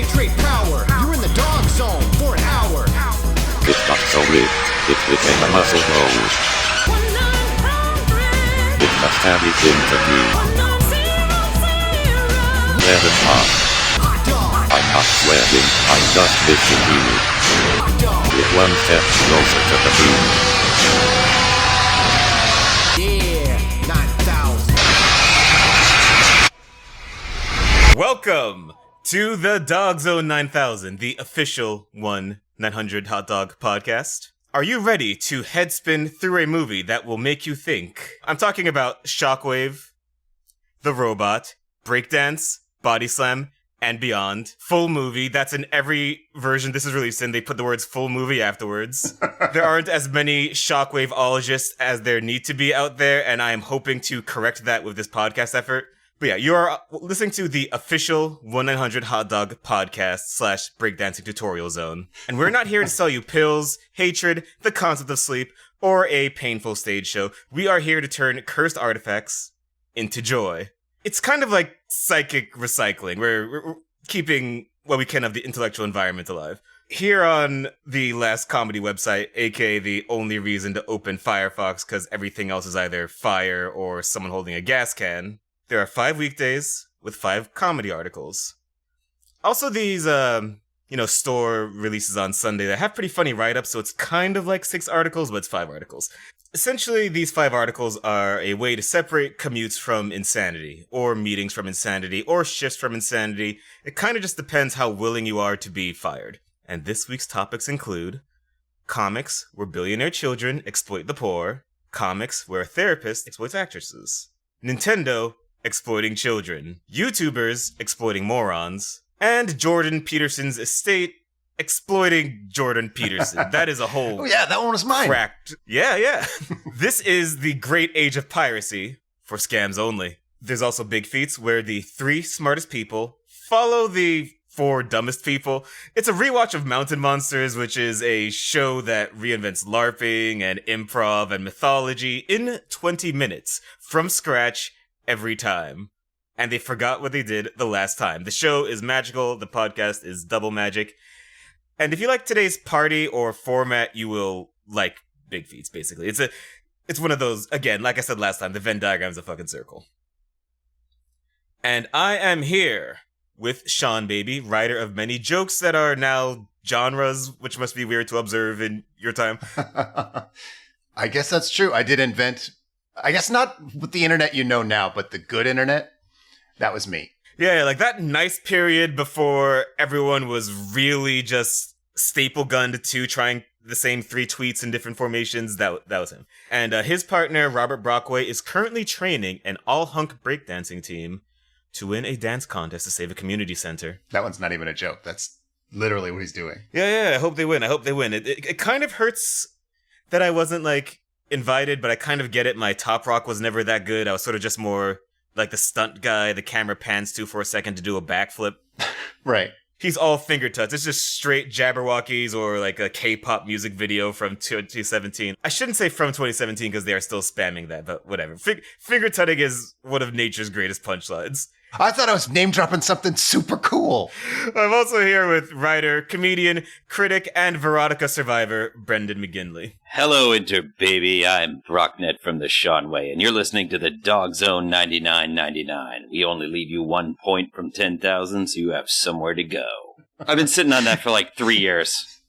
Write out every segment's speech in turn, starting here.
hydrate power. You're in the dog zone for an hour. It got so big, it became a muscle bone. It got stabbed into me. Let it pop. I'm not sweating, I'm just missing you. With one step closer to the moon. Yeah, 9,000. Welcome to the DOGGZZONE 9000, the official 1-900 Hot Dog podcast. Are you ready to headspin through a movie that will make you think? I'm talking about SHOCKWAVE, The Robot, Breakdance, Body Slam, and Beyond. Full movie. That's in every version this is released in. They put the words full movie afterwards. There aren't as many Shockwave-ologists as there need to be out there, and I am hoping to correct that with this podcast effort. But yeah, you are listening to the official 1-900 Hot Dog podcast / breakdancing tutorial zone. And we're not here to sell you pills, hatred, the concept of sleep, or a painful stage show. We are here to turn cursed artifacts into joy. It's kind of like psychic recycling. We're keeping what we can of the intellectual environment alive. Here on the last comedy website, aka the only reason to open Firefox because everything else is either fire or someone holding a gas can, there are 5 weekdays with 5 comedy articles. Also these, store releases on Sunday that have pretty funny write-ups, so it's kind of like 6 articles, but it's 5 articles. Essentially, these 5 articles are a way to separate commutes from insanity, or meetings from insanity, or shifts from insanity. It kind of just depends how willing you are to be fired. And this week's topics include comics where billionaire children exploit the poor, comics where a therapist exploits actresses, Nintendo exploiting children, YouTubers exploiting morons, and Jordan Peterson's estate exploiting Jordan Peterson. That is a whole... Oh yeah, that one was mine. Cracked. Yeah. This is the great age of piracy for scams only. There's also Big Feats, where the 3 smartest people follow the 4 dumbest people. It's a rewatch of Mountain Monsters, which is a show that reinvents LARPing and improv and mythology in 20 minutes from scratch every time. And they forgot what they did the last time. The show is magical. The podcast is double magic. And if you like today's party or format, you will like Big Feats, basically. It's one of those, again, like I said last time, the Venn diagram's a fucking circle. And I am here with Seanbaby, writer of many jokes that are now genres, which must be weird to observe in your time. I guess that's true. I did invent, I guess not with the internet you know now, but the good internet, that was me. Yeah, like that nice period before everyone was really just staple gunned to trying the same 3 tweets in different formations. That was him. And his partner, Robert Brockway, is currently training an all-hunk breakdancing team to win a dance contest to save a community center. That one's not even a joke. That's literally what he's doing. Yeah, I hope they win. It kind of hurts that I wasn't, invited, but I kind of get it. My top rock was never that good. I was sort of just more like the stunt guy the camera pans to for a second to do a backflip. Right. He's all finger touch. It's just straight Jabberwockies or like a K-pop music video from 2017. I shouldn't say from 2017 because they are still spamming that, but whatever. Finger tutting is one of nature's greatest punchlines. I thought I was name dropping something super cool. I'm also here with writer, comedian, critic, and Veronica survivor, Brendan McGinley. Hello, Interbaby. I'm Brocknet from the Sean Way, and you're listening to the DOGGZZONE 9999. We only leave you 1 point from 10,000, so you have somewhere to go. I've been sitting on that for 3 years.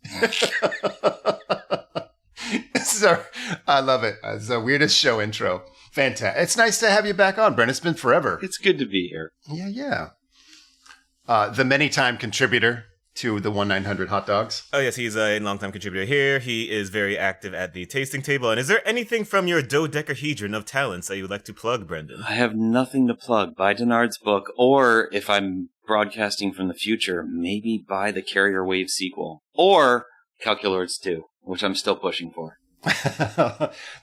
I love it. It's the weirdest show intro. Fantastic. It's nice to have you back on, Brent. It's been forever. It's good to be here. Yeah. The many-time contributor to the 1-900 Hot Dogs. Oh, yes, he's a long-time contributor here. He is very active at the tasting table. And is there anything from your dodecahedron of talents that you would like to plug, Brendan? I have nothing to plug. Buy Dennard's book, or if I'm broadcasting from the future, maybe buy the Carrier Wave sequel. Or Calculords 2, which I'm still pushing for.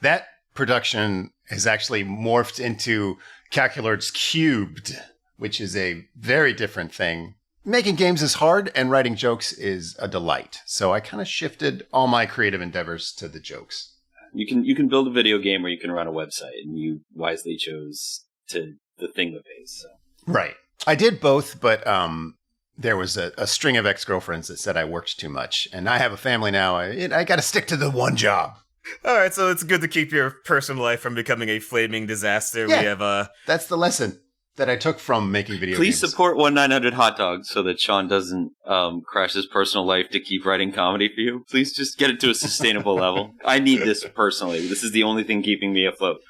That production has actually morphed into Calculords Cubed, which is a very different thing. Making games is hard, and writing jokes is a delight. So I kind of shifted all my creative endeavors to the jokes. You can build a video game or you can run a website, and you wisely chose to the thing that pays. So. Right. I did both, but there was a string of ex-girlfriends that said I worked too much. And I have a family now. I got to stick to the one job. All right, so it's good to keep your personal life from becoming a flaming disaster. Yeah, we have that's the lesson that I took from making video Please games. support 1-900-HOT-DOG so that Sean doesn't crash his personal life to keep writing comedy for you. Please just get it to a sustainable level. I need this personally. This is the only thing keeping me afloat.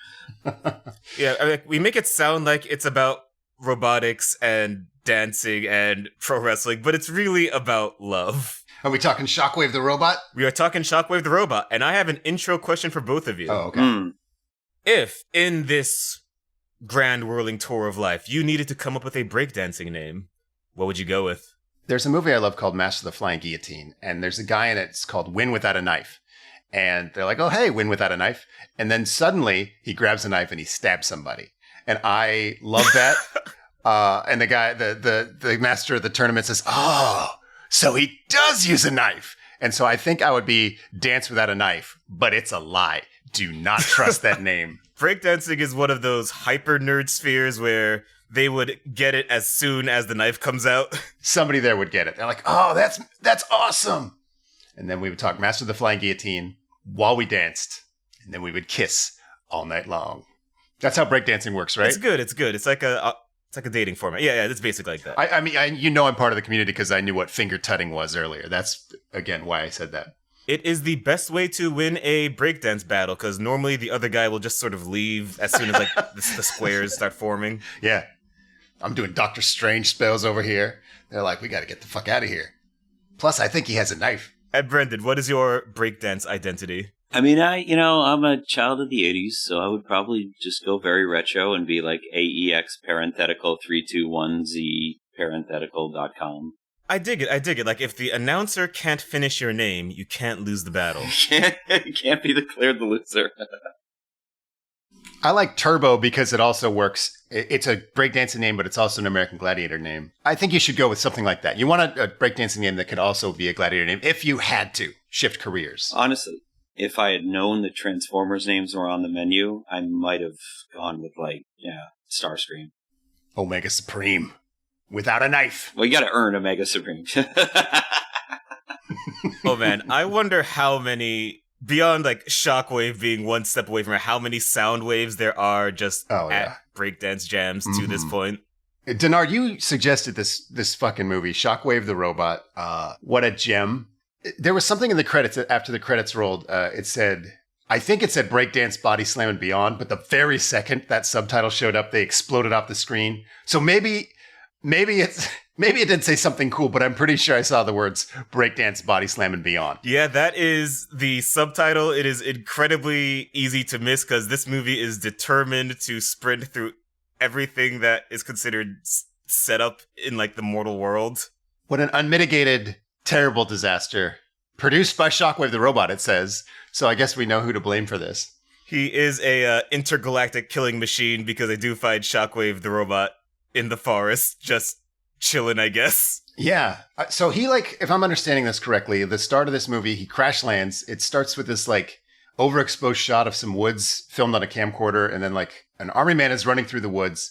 Yeah, I mean, we make it sound like it's about robotics and dancing and pro wrestling, but it's really about love. Are we talking Shockwave the Robot? We are talking Shockwave the Robot, and I have an intro question for both of you. Oh, okay. If, in this grand whirling tour of life, you needed to come up with a breakdancing name, what would you go with? There's a movie I love called Master of the Flying Guillotine, and there's a guy in it, it's called Win Without a Knife. And they're like, oh, hey, win without a knife. And then suddenly he grabs a knife and he stabs somebody. And I love that. And the guy, the master of the tournament says, oh, so he does use a knife. And so I think I would be Dance Without a Knife, but it's a lie. Do not trust that name. Breakdancing is one of those hyper nerd spheres where they would get it as soon as the knife comes out. Somebody there would get it. They're like, oh, that's awesome. And then we would talk Master of the Flying Guillotine while we danced. And then we would kiss all night long. That's how breakdancing works, right? It's good. It's like a dating format. Yeah, it's basically like that. I mean, I'm part of the community because I knew what finger tutting was earlier. That's, again, why I said that. It is the best way to win a breakdance battle, because normally the other guy will just sort of leave as soon as like the squares start forming. Yeah. I'm doing Doctor Strange spells over here. They're like, we got to get the fuck out of here. Plus, I think he has a knife. And Brendan, what is your breakdance identity? I mean, I'm a child of the 80s, so I would probably just go very retro and be like AEX parenthetical 321Z parenthetical.com. I dig it. Like, if the announcer can't finish your name, you can't lose the battle. You can't be declared the loser. I like Turbo because it also works. It's a breakdancing name, but it's also an American Gladiator name. I think you should go with something like that. You want a breakdancing name that could also be a Gladiator name if you had to shift careers. Honestly, if I had known the Transformers names were on the menu, I might have gone with, Starscream. Omega Supreme. Without a knife. Well, you gotta earn Omega Supreme. Oh man, I wonder how many, beyond like Shockwave being one step away from it, how many sound waves there are just at breakdance jams to this point. Dennard, you suggested this fucking movie, Shockwave the Robot. What a gem. There was something in the credits, after the credits rolled, I think it said Breakdance Body Slam and Beyond, but the very second that subtitle showed up, they exploded off the screen. So maybe it did say something cool, but I'm pretty sure I saw the words Breakdance Body Slam and Beyond. Yeah, that is the subtitle. It is incredibly easy to miss because this movie is determined to sprint through everything that is considered set up in like the mortal world. What an unmitigated, terrible disaster. Produced by Shockwave the Robot, it says. So I guess we know who to blame for this. He is a intergalactic killing machine because I do find Shockwave the Robot in the forest, just chilling, I guess. Yeah. So he, if I'm understanding this correctly, the start of this movie, he crash lands. It starts with this, overexposed shot of some woods filmed on a camcorder, and then, an army man is running through the woods.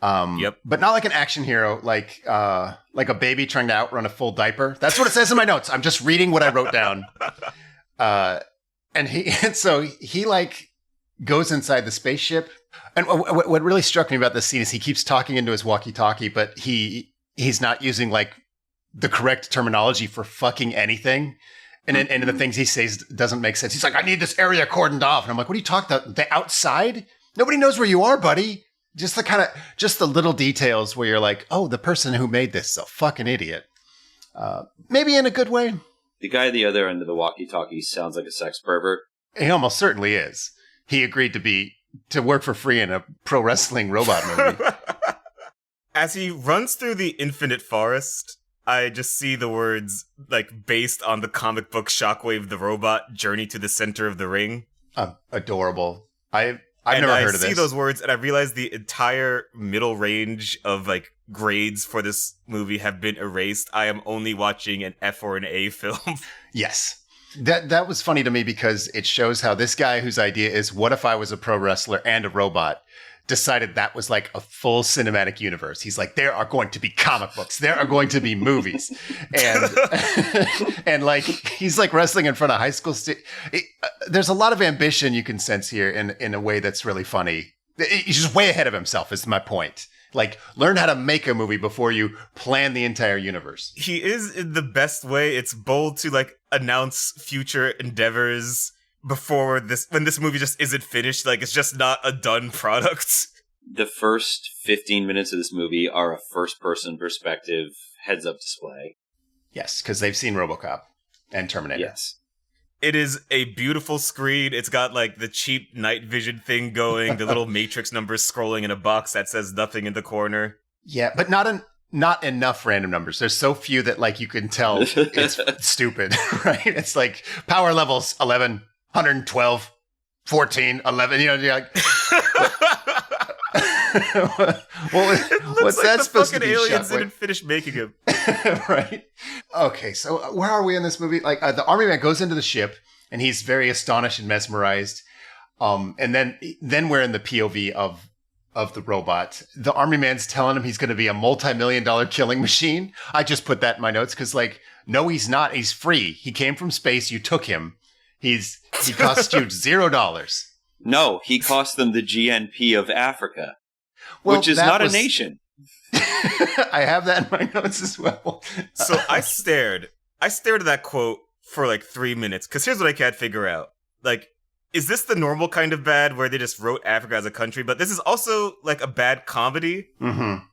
Yep. But not like an action hero, like a baby trying to outrun a full diaper. That's what it says in my notes. I'm just reading what I wrote down. So he goes inside the spaceship. And what really struck me about this scene is he keeps talking into his walkie-talkie, but he's not using the correct terminology for fucking anything. And the things he says doesn't make sense. He's like, I need this area cordoned off. And I'm like, what are you talking about? The outside? Nobody knows where you are, buddy. Just the little details where you're like, oh, the person who made this is a fucking idiot. Maybe in a good way. The guy at the other end of the walkie-talkie sounds like a sex pervert. He almost certainly is. He agreed to work for free in a pro wrestling robot movie. As he runs through the infinite forest, I just see the words, based on the comic book Shockwave the Robot, Journey to the Center of the Ring. Adorable. I've never heard of this. I see those words, and I realize the entire middle range of, grades for this movie have been erased. I am only watching an F or an A film. Yes. That was funny to me because it shows how this guy whose idea is, what if I was a pro wrestler and a robot, decided that was like a full cinematic universe. He's like, there are going to be comic books. There are going to be movies. And and like, he's like wrestling in front of high school. There's a lot of ambition you can sense here in a way that's really funny. He's just way ahead of himself is my point. Like, learn how to make a movie before you plan the entire universe. He is in the best way. It's bold to like announce future endeavors before when this movie just isn't finished. Like, it's just not a done product. The first 15 minutes of this movie are a first-person perspective heads-up display. Yes, because they've seen RoboCop and Terminator. Yes. It is a beautiful screen. It's got like the cheap night vision thing going, the little matrix numbers scrolling in a box that says nothing in the corner. Yeah, but not enough random numbers. There's so few that like you can tell it's stupid, right? It's like power levels 11, 112, 14, 11, you know, you're like what's like that the supposed to fucking be? aliens didn't finish making him. Right. Okay, so where are we in this movie? Like the army man goes into the ship and he's very astonished and mesmerized. And then we're in the POV of the robot. The army man's telling him he's going to be a multi-million-dollar killing machine. I just put that in my notes because like, no, he's not. He's free. He came from space. You took him. He cost you $0. No, he cost them the GNP of Africa, Well, which is that not was- a nation. I have that in my notes as well. So I stared at that quote for like 3 minutes, because here's what I can't figure out. Like, is this the normal kind of bad where they just wrote Africa as a country, but this is also like a bad comedy? Mm-hmm.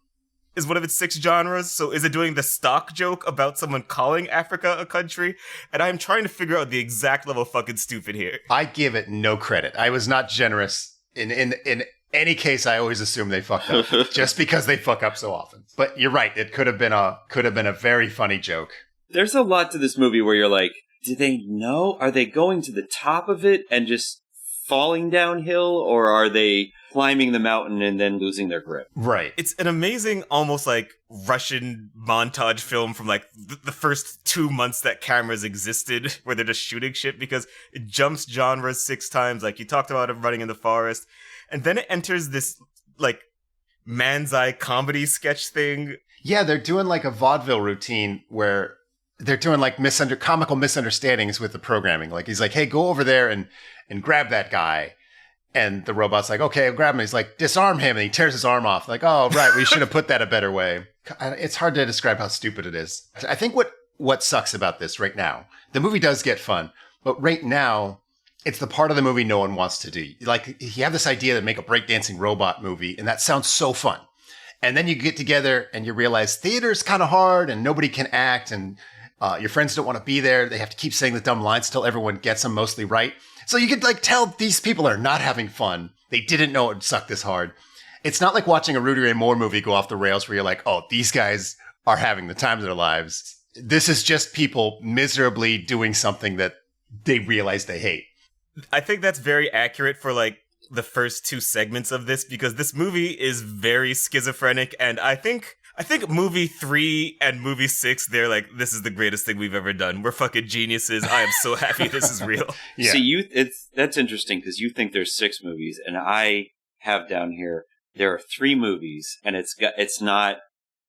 Is one of its 6 genres. So is it doing the stock joke about someone calling Africa a country? And I'm trying to figure out the exact level of fucking stupid here. I give it no credit. I was not generous. In any case, I always assume they fucked up just because they fuck up so often. But you're right. It could have been a very funny joke. There's a lot to this movie where you're like, do they know? Are they going to the top of it and just falling downhill? Or are they climbing the mountain and then losing their grip? Right. It's an amazing, almost like Russian montage film from like the first 2 months that cameras existed, where they're just shooting shit, because it jumps genres 6 times. Like you talked about it running in the forest. And then it enters this like man's eye comedy sketch thing. Yeah, they're doing like a vaudeville routine where they're doing like comical misunderstandings with the programming. Like he's like, hey, go over there and grab that guy. And the robot's like, okay, I'll grab him. He's like, disarm him. And he tears his arm off. Like, oh, right. We should have put that a better way. It's hard to describe how stupid it is. I think what sucks about this right now, the movie does get fun, but right now it's the part of the movie no one wants to do. Like you have this idea to make a breakdancing robot movie and that sounds so fun. And then you get together and you realize theater's kind of hard and nobody can act and your friends don't want to be there. They have to keep saying the dumb lines till everyone gets them mostly right. So you could like tell these people are not having fun. They didn't know it would suck this hard. It's not like watching a Rudy Ray Moore movie go off the rails where you're like, oh, these guys are having the time of their lives. This is just people miserably doing something that they realize they hate. I think that's very accurate for like the first 2 segments of this, because this movie is very schizophrenic, and I think movie 3 and movie 6, they're like, this is the greatest thing we've ever done. We're fucking geniuses. I am so happy this is real. Yeah. See, that's interesting because you think there's 6 movies, and I have down here there are 3 movies, and it's not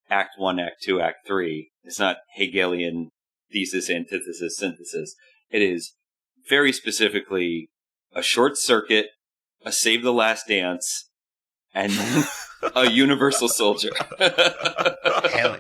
Act 1, Act 2, Act 3. It's not Hegelian thesis, antithesis, synthesis. It is very specifically a Short Circuit, a Save the Last Dance, and a Universal Soldier. Hell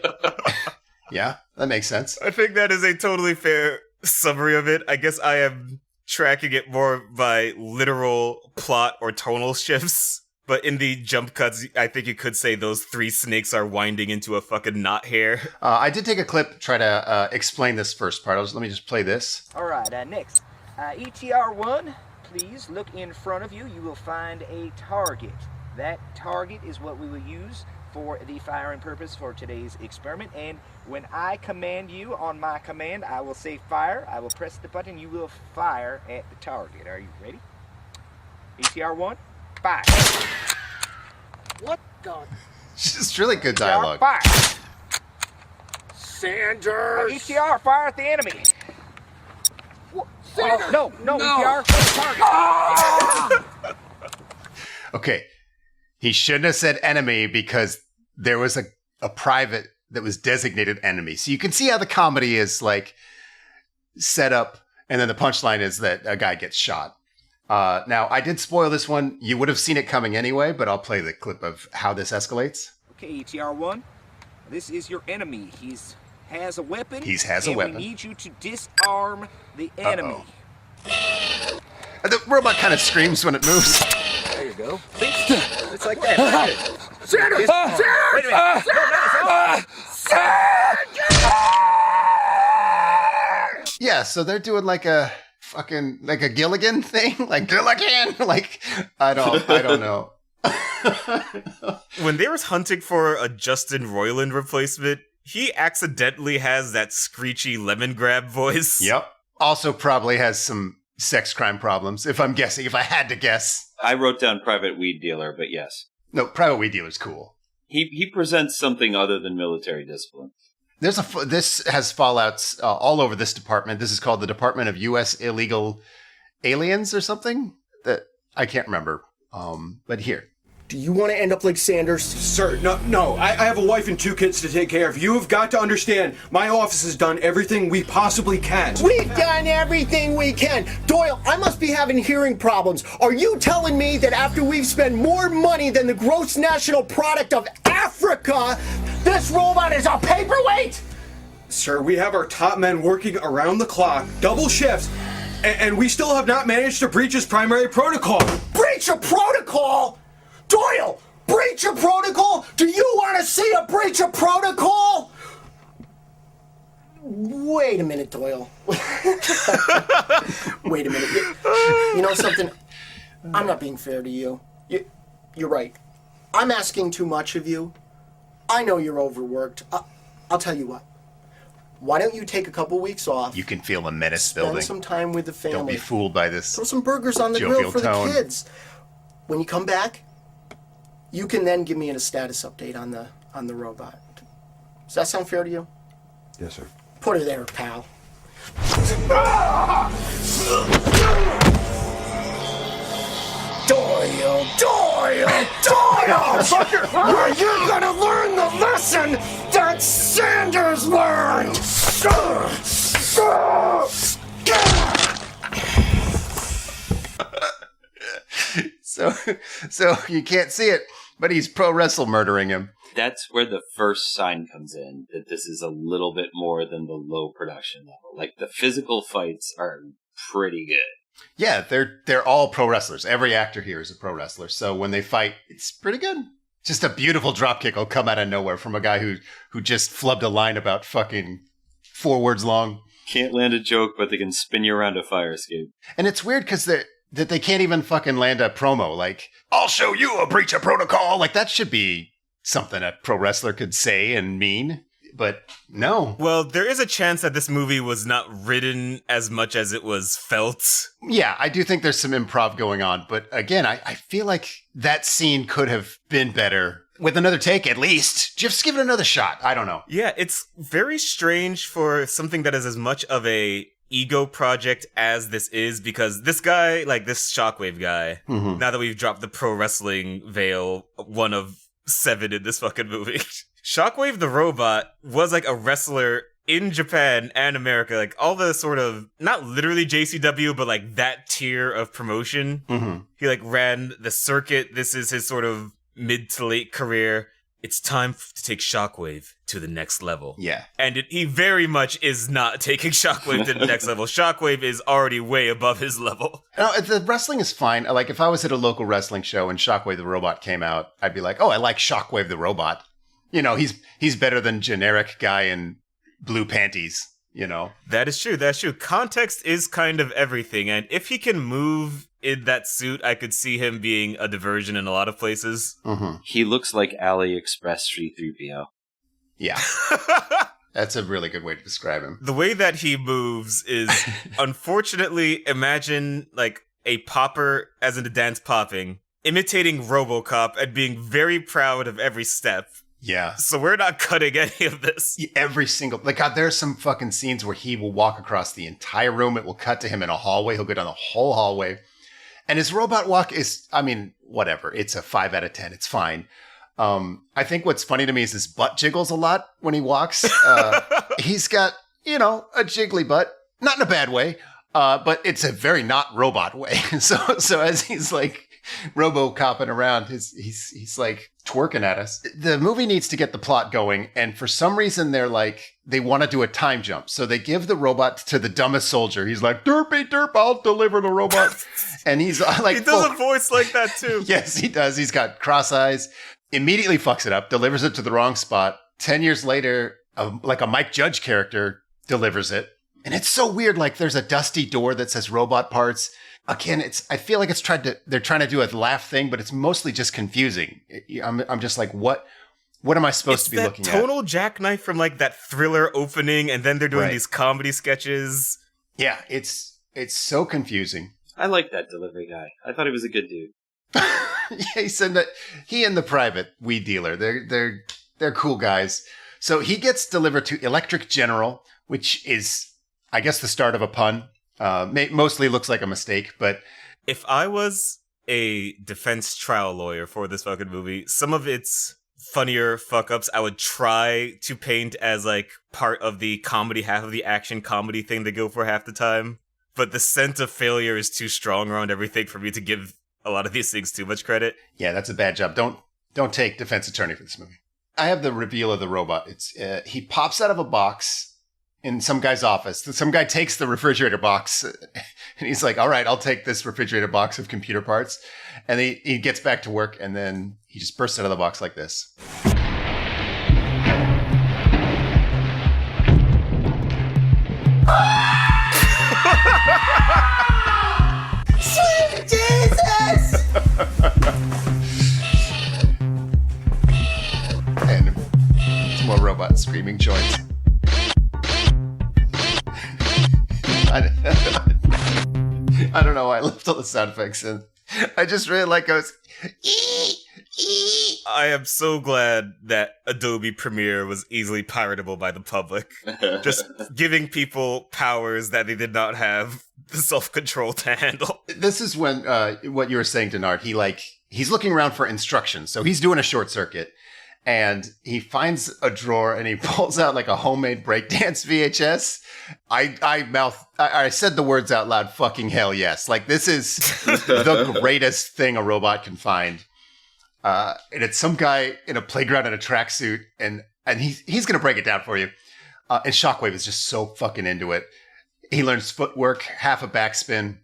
yeah, that makes sense. I think that is a totally fair summary of it. I guess I am tracking it more by literal plot or tonal shifts. But in the jump cuts, I think you could say those 3 snakes are winding into a fucking knot here. I did take a clip, try to explain this first part. Let me just play this. All right, next. ETR1, please look in front of you. You will find a target. That target is what we will use for the firing purpose for today's experiment. And when I command you on my command, I will say fire. I will press the button. You will fire at the target. Are you ready? ETR1, fire. What the? It's really good dialogue. Fire. Sanders! ETR, fire at the enemy. Sanders! No, ETR, target. Okay. He shouldn't have said enemy because there was a private that was designated enemy. So you can see how the comedy is like set up. And then the punchline is that a guy gets shot. Now, I did spoil this one. You would have seen it coming anyway, but I'll play the clip of how this escalates. Okay, ETR1, this is your enemy. He has a weapon. We need you to disarm the enemy. The robot kind of screams when it moves. There you go. It's like that. Sanders! Wait a minute. Yeah, so they're doing like a fucking like a Gilligan thing, like Gilligan, like I don't know. When they were hunting for a Justin Roiland replacement, he accidentally has that screechy lemon grab voice. Yep. Also probably has some sex crime problems, if I'm guessing, if I had to guess. I wrote down private weed dealer, but yes. No, private weed dealer's cool. He presents something other than military discipline. This has fallouts all over this department. This is called the Department of U.S. Illegal Aliens or something that I can't remember. But here. Do you want to end up like Sanders? Sir, no. I have a wife and 2 kids to take care of. You have got to understand, my office has done everything we possibly can. We've done everything we can. Doyle, I must be having hearing problems. Are you telling me that after we've spent more money than the gross national product of Africa, this robot is a paperweight? Sir, we have our top men working around the clock, double shifts, and we still have not managed to breach his primary protocol. Breach a protocol? Doyle, breach of protocol? Do you want to see a breach of protocol? Wait a minute, Doyle. Wait a minute. You know something? I'm not being fair to you. You're right. I'm asking too much of you. I know you're overworked. I'll tell you what. Why don't you take a couple weeks off? You can feel the menace building. Spend some time with the family. Don't be fooled by this. Throw some burgers on the grill for the kids. When you come back, you can then give me a status update on the robot. Does that sound fair to you? Yes, sir. Put her there, pal. Doyle! You're gonna learn the lesson that Sanders learned! So you can't see it, but he's pro wrestle murdering him. That's where the first sign comes in, that this is a little bit more than the low production level. Like, the physical fights are pretty good. Yeah, they're all pro wrestlers. Every actor here is a pro wrestler. So when they fight, it's pretty good. Just a beautiful dropkick will come out of nowhere from a guy who just flubbed a line about fucking 4 words long. Can't land a joke, but they can spin you around a fire escape. And it's weird because that they can't even fucking land a promo. Like, I'll show you a breach of protocol. Like, that should be something a pro wrestler could say and mean. But no. Well, there is a chance that this movie was not written as much as it was felt. Yeah, I do think there's some improv going on. But again, I feel like that scene could have been better with another take, at least. Just give it another shot. I don't know. Yeah, it's very strange for something that is as much of a ego project as this is, because this guy, like this Shockwave guy, now that we've dropped the pro wrestling veil, 1 of 7 in this fucking movie, Shockwave the robot was like a wrestler in Japan and America, like all the sort of, not literally JCW, but like that tier of promotion. He like ran the circuit. This is his sort of mid to late career. It's time to take Shockwave to the next level. Yeah. And he very much is not taking Shockwave to the next level. Shockwave is already way above his level. No, the wrestling is fine. Like, if I was at a local wrestling show and Shockwave the Robot came out, I'd be like, oh, I like Shockwave the Robot. You know, he's better than generic guy in blue panties, you know? That is true. That's true. Context is kind of everything. And if he can move in that suit, I could see him being a diversion in a lot of places. He looks like AliExpress C-3PO. Yeah. That's a really good way to describe him. The way that he moves is, unfortunately, imagine like a popper, as in the dance popping, imitating RoboCop and being very proud of every step. Yeah. So we're not cutting any of this. Every single, like, God, there's some fucking scenes where he will walk across the entire room. It will cut to him in a hallway. He'll go down the whole hallway. And his robot walk is, I mean, whatever. It's a 5 out of 10. It's fine. I think what's funny to me is his butt jiggles a lot when he walks. He's got, you know, a jiggly butt, not in a bad way, but it's a very not robot way. So as he's like robo-copping around, he's like twerking at us. The movie needs to get the plot going, and for some reason they want to do a time jump. So they give the robot to the dumbest soldier. He's like, derpy derp, I'll deliver the robot. And he's like, he does a voice like that too. Yes, he does. He's got cross eyes. Immediately fucks it up, delivers it to the wrong spot. 10 years later, like a Mike Judge character delivers it. And it's so weird. Like there's a dusty door that says robot parts. Again, I feel like they're trying to do a laugh thing, but it's mostly just confusing. I'm just like, what am I supposed to be looking at? It's that tonal jackknife from like that Thriller opening, and then they're doing these comedy sketches. Yeah, it's so confusing. I like that delivery guy. I thought he was a good dude. Yeah, he said that he and the private weed dealer, they're cool guys. So he gets delivered to Electric General, which is, I guess, the start of a pun. Mostly looks like a mistake, but if I was a defense trial lawyer for this fucking movie, some of its funnier fuck-ups I would try to paint as like part of the comedy, half of the action comedy thing they go for half the time. But the sense of failure is too strong around everything for me to give a lot of these things too much credit. Yeah, that's a bad job. Don't take defense attorney for this movie. I have the reveal of the robot. It's he pops out of a box in some guy's office. Some guy takes the refrigerator box and he's like, all right, I'll take this refrigerator box of computer parts. And he gets back to work, and then he just bursts out of the box like this. Sweet Jesus! And some more robot screaming joints. I don't know why I left all the sound effects in. I just really like those. I am so glad that Adobe Premiere was easily piratable by the public. Just giving people powers that they did not have the self-control to handle. This is when, what you were saying, Dennard, he's looking around for instructions. So he's doing a short circuit, and he finds a drawer and he pulls out like a homemade breakdance VHS. I said the words out loud, fucking hell yes. Like, this is the greatest thing a robot can find. And it's some guy in a playground in a tracksuit, and he's going to break it down for you. And Shockwave is just so fucking into it. He learns footwork, half a backspin.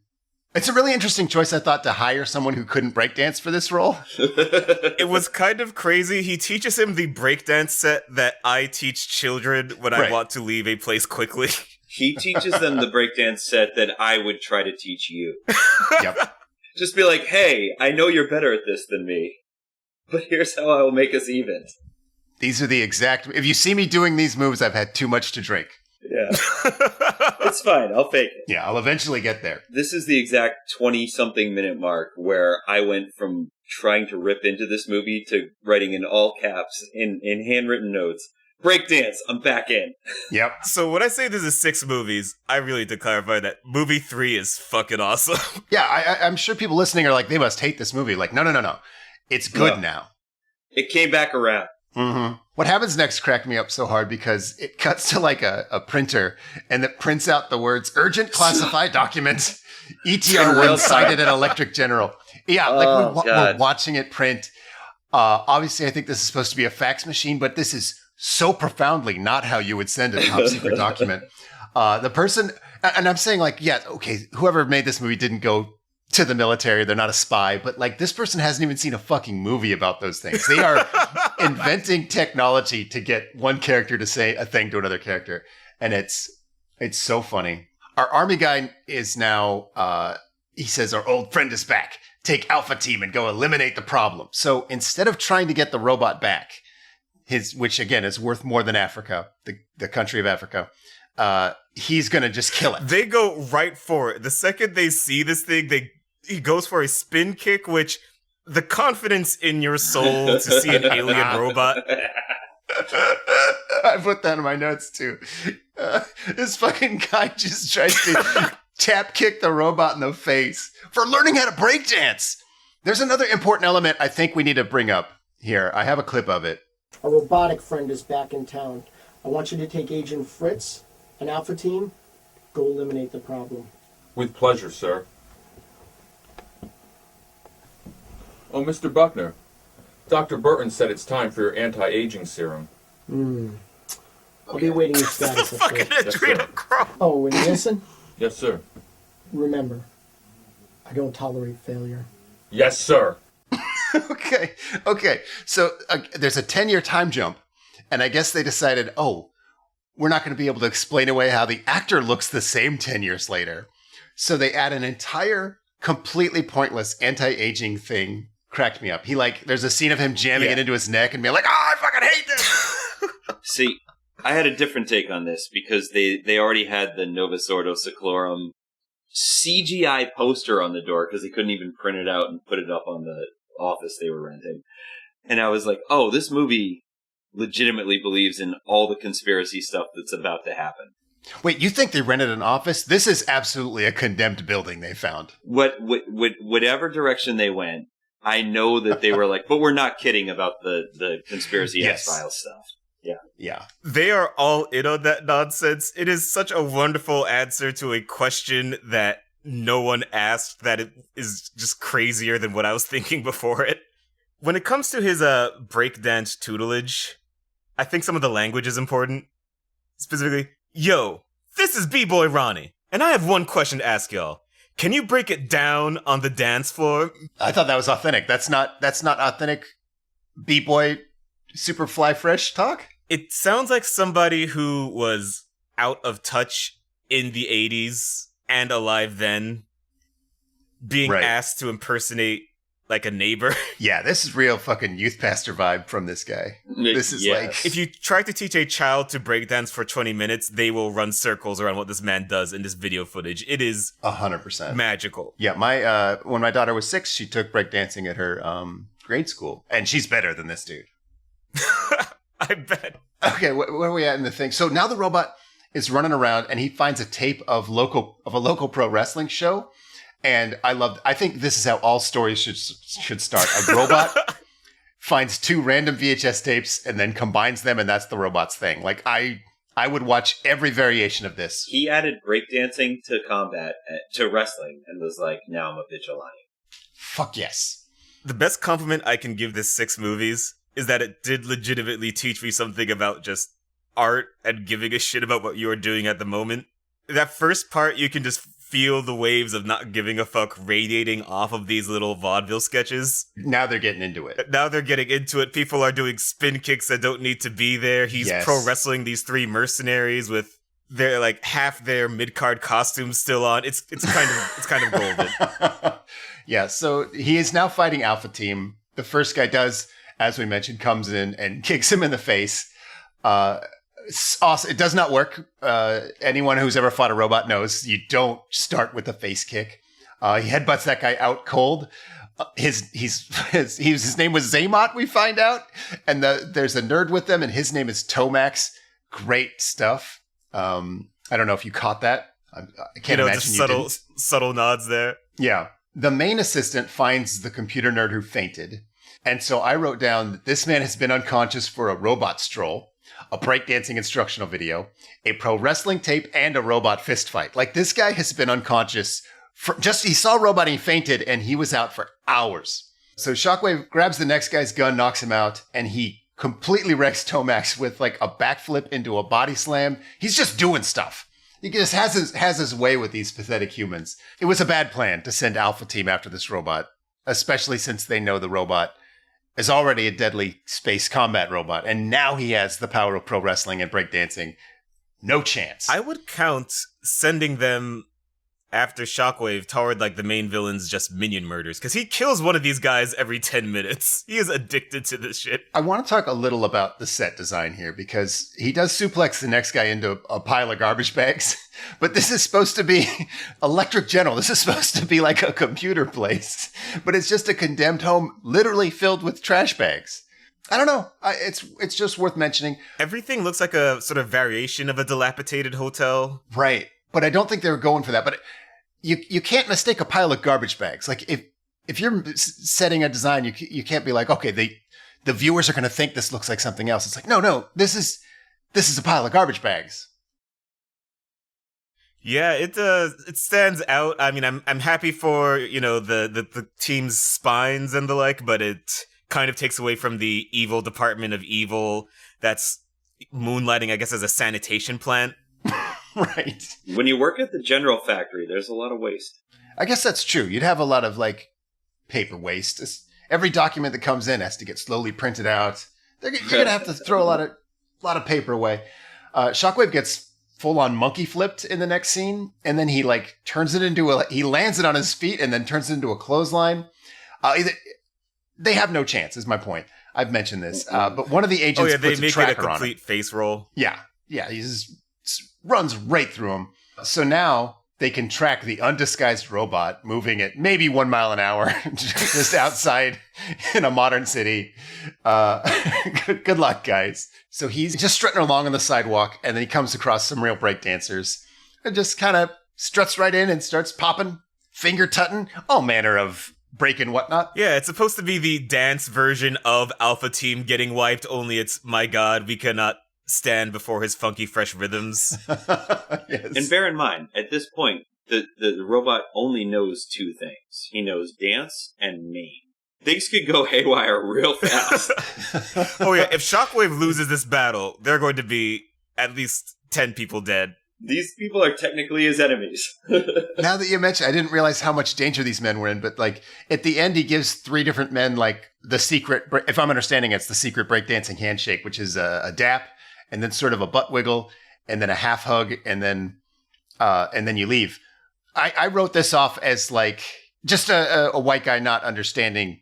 It's a really interesting choice, I thought, to hire someone who couldn't breakdance for this role. It was kind of crazy. He teaches him the breakdance set that I teach children when I want to leave a place quickly. He teaches them the breakdance set that I would try to teach you. Yep. Just be like, hey, I know you're better at this than me, but here's how I will make us even. These are the exact... If you see me doing these moves, I've had too much to drink. Yeah. It's fine. I'll fake it. Yeah, I'll eventually get there. This is the exact 20-something minute mark where I went from trying to rip into this movie to writing in all caps in handwritten notes, breakdance, I'm back in. Yep. So when I say this is 6 movies, I really need to clarify that movie 3 is fucking awesome. Yeah, I'm sure people listening are like, they must hate this movie. Like, no. It's good now. It came back around. Mm-hmm. What happens next cracked me up so hard because it cuts to like a printer and it prints out the words urgent classified document ETR1 cited at Electric General. Yeah, we're watching it print. Obviously, I think this is supposed to be a fax machine, but this is so profoundly not how you would send a top secret document. The person, and I'm saying like, yeah, okay, whoever made this movie didn't go to the military. They're not a spy, but like this person hasn't even seen a fucking movie about those things. They are inventing technology to get one character to say a thing to another character. And it's so funny. Our army guy is now, he says, our old friend is back. Take Alpha Team and go eliminate the problem. So instead of trying to get the robot back, which again is worth more than Africa, the country of Africa, he's going to just kill it. They go right for it. The second they see this thing, he goes for a spin kick, which the confidence in your soul to see an alien robot. I put that in my notes too. This fucking guy just tries to tap kick the robot in the face for learning how to breakdance. There's another important element I think we need to bring up here. I have a clip of it. A robotic friend is back in town. I want you to take Agent Fritz and Alpha Team. Go eliminate the problem. With pleasure, sir. Oh, Mr. Buckner. Dr. Burton said it's time for your anti-aging serum. I'll be awaiting your status. Fucking Adrenal Crow. Oh, and listen, Yes, sir. remember, I don't tolerate failure. Yes, sir. Okay. So there's a 10-year time jump, and I guess they decided, we're not going to be able to explain away how the actor looks the same 10 years later. So they add an entire, completely pointless anti-aging thing. Cracked me up. There's a scene of him jamming it into his neck and being like, I fucking hate this. See, I had a different take on this because they already had the Novus Ordo Seclorum CGI poster on the door because they couldn't even print it out and put it up on the office they were renting. And I was like, this movie legitimately believes in all the conspiracy stuff that's about to happen. Wait, you think they rented an office? This is absolutely a condemned building they found. Whatever direction they went, I know that they were like, but we're not kidding about the conspiracy X-Files stuff. Yeah. They are all in on that nonsense. It is such a wonderful answer to a question that no one asked that it is just crazier than what I was thinking before it. When it comes to his breakdance tutelage, I think some of the language is important. Specifically, yo, this is B-Boy Ronnie, and I have one question to ask y'all. Can you break it down on the dance floor? I thought that was authentic. That's not authentic B-Boy super fly fresh talk? It sounds like somebody who was out of touch in the 80s and alive then, being asked to impersonate like a neighbor. Yeah, this is real fucking youth pastor vibe from this guy. This is like... If you try to teach a child to breakdance for 20 minutes, they will run circles around what this man does in this video footage. It is 100% magical. Yeah, when my daughter was 6, she took breakdancing at her grade school, and she's better than this dude. I bet. Okay, where are we at in the thing? So now the robot is running around, and he finds a tape of a local pro wrestling show. And I think this is how all stories should start. A robot finds 2 random VHS tapes and then combines them, and that's the robot's thing. Like, I would watch every variation of this. He added breakdancing to combat, to wrestling, and was like, now I'm a vigilante. Fuck yes. The best compliment I can give this 6 movies is that it did legitimately teach me something about just art and giving a shit about what you are doing at the moment. That first part, you can just feel the waves of not giving a fuck radiating off of these little vaudeville sketches. Now they're getting into it. Now they're getting into it. People are doing spin kicks that don't need to be there. He's pro wrestling these 3 mercenaries with their like half their mid-card costumes still on. It's kind of golden. Yeah, so he is now fighting Alpha Team. The first guy does, as we mentioned, comes in and kicks him in the face. It's awesome. It does not work. Anyone who's ever fought a robot knows you don't start with a face kick. He headbutts that guy out cold. His name was Zaymot, we find out. And there's a nerd with them, and his name is Tomax. Great stuff. I don't know if you caught that. I can't imagine just you didn't. subtle nods there. Yeah. The main assistant finds the computer nerd who fainted. And so I wrote down that this man has been unconscious for a robot stroll, a breakdancing instructional video, a pro wrestling tape, and a robot fist fight. Like, this guy has been unconscious he saw a robot and he fainted, and he was out for hours. So Shockwave grabs the next guy's gun, knocks him out, and he completely wrecks Tomax with like a backflip into a body slam. He's just doing stuff. He just has his way with these pathetic humans. It was a bad plan to send Alpha Team after this robot, especially since they know the robot is already a deadly space combat robot, and now he has the power of pro wrestling and breakdancing. No chance. I would count sending them after Shockwave toward like the main villain's just minion murders, because he kills one of these guys every 10 minutes. He is addicted to this shit. I want to talk a little about the set design here, because he does suplex the next guy into a pile of garbage bags, but this is supposed to be Electric General. This is supposed to be like a computer place, but it's just a condemned home literally filled with trash bags. I don't know. It's just worth mentioning. Everything looks like a sort of variation of a dilapidated hotel. Right. But I don't think they were going for that. But you can't mistake a pile of garbage bags. Like if you're setting a design, you can't be like, okay, the viewers are going to think this looks like something else. It's like, no, this is a pile of garbage bags. Yeah, it stands out. I mean, I'm happy for, the team's spines and the like, but it kind of takes away from the evil department of evil that's moonlighting, I guess, as a sanitation plant. Right. When you work at the general factory, there's a lot of waste. I guess that's true. You'd have a lot of like paper waste. Every document that comes in has to get slowly printed out. You're gonna have to throw a lot of paper away. Shockwave gets full-on monkey flipped in the next scene, and then he like turns it into he lands it on his feet and then turns it into a clothesline. They have no chance, is my point. I've mentioned this, but one of the agents puts a tracker on it. They make it a complete face roll. Yeah, he just runs right through him. So now they can track the undisguised robot moving at maybe 1 mile an hour, just outside in a modern city. Good luck, guys. So he's just strutting along on the sidewalk, and then he comes across some real breakdancers and just kind of struts right in and starts popping, finger-tutting, all manner of break and whatnot. Yeah, it's supposed to be the dance version of Alpha Team getting wiped, only it's, my God, we cannot stand before his funky, fresh rhythms. Yes. And bear in mind, at this point, the robot only knows two things. He knows dance and name. Things could go haywire real fast. Oh yeah, if Shockwave loses this battle, there are going to be at least 10 people dead. These people are technically his enemies. Now that you mention, I didn't realize how much danger these men were in, but like at the end, he gives 3 different men like the secret, if I'm understanding, it's the secret breakdancing handshake, which is a dap, and then sort of a butt wiggle, and then a half hug, and then you leave. I wrote this off as like just a white guy not understanding,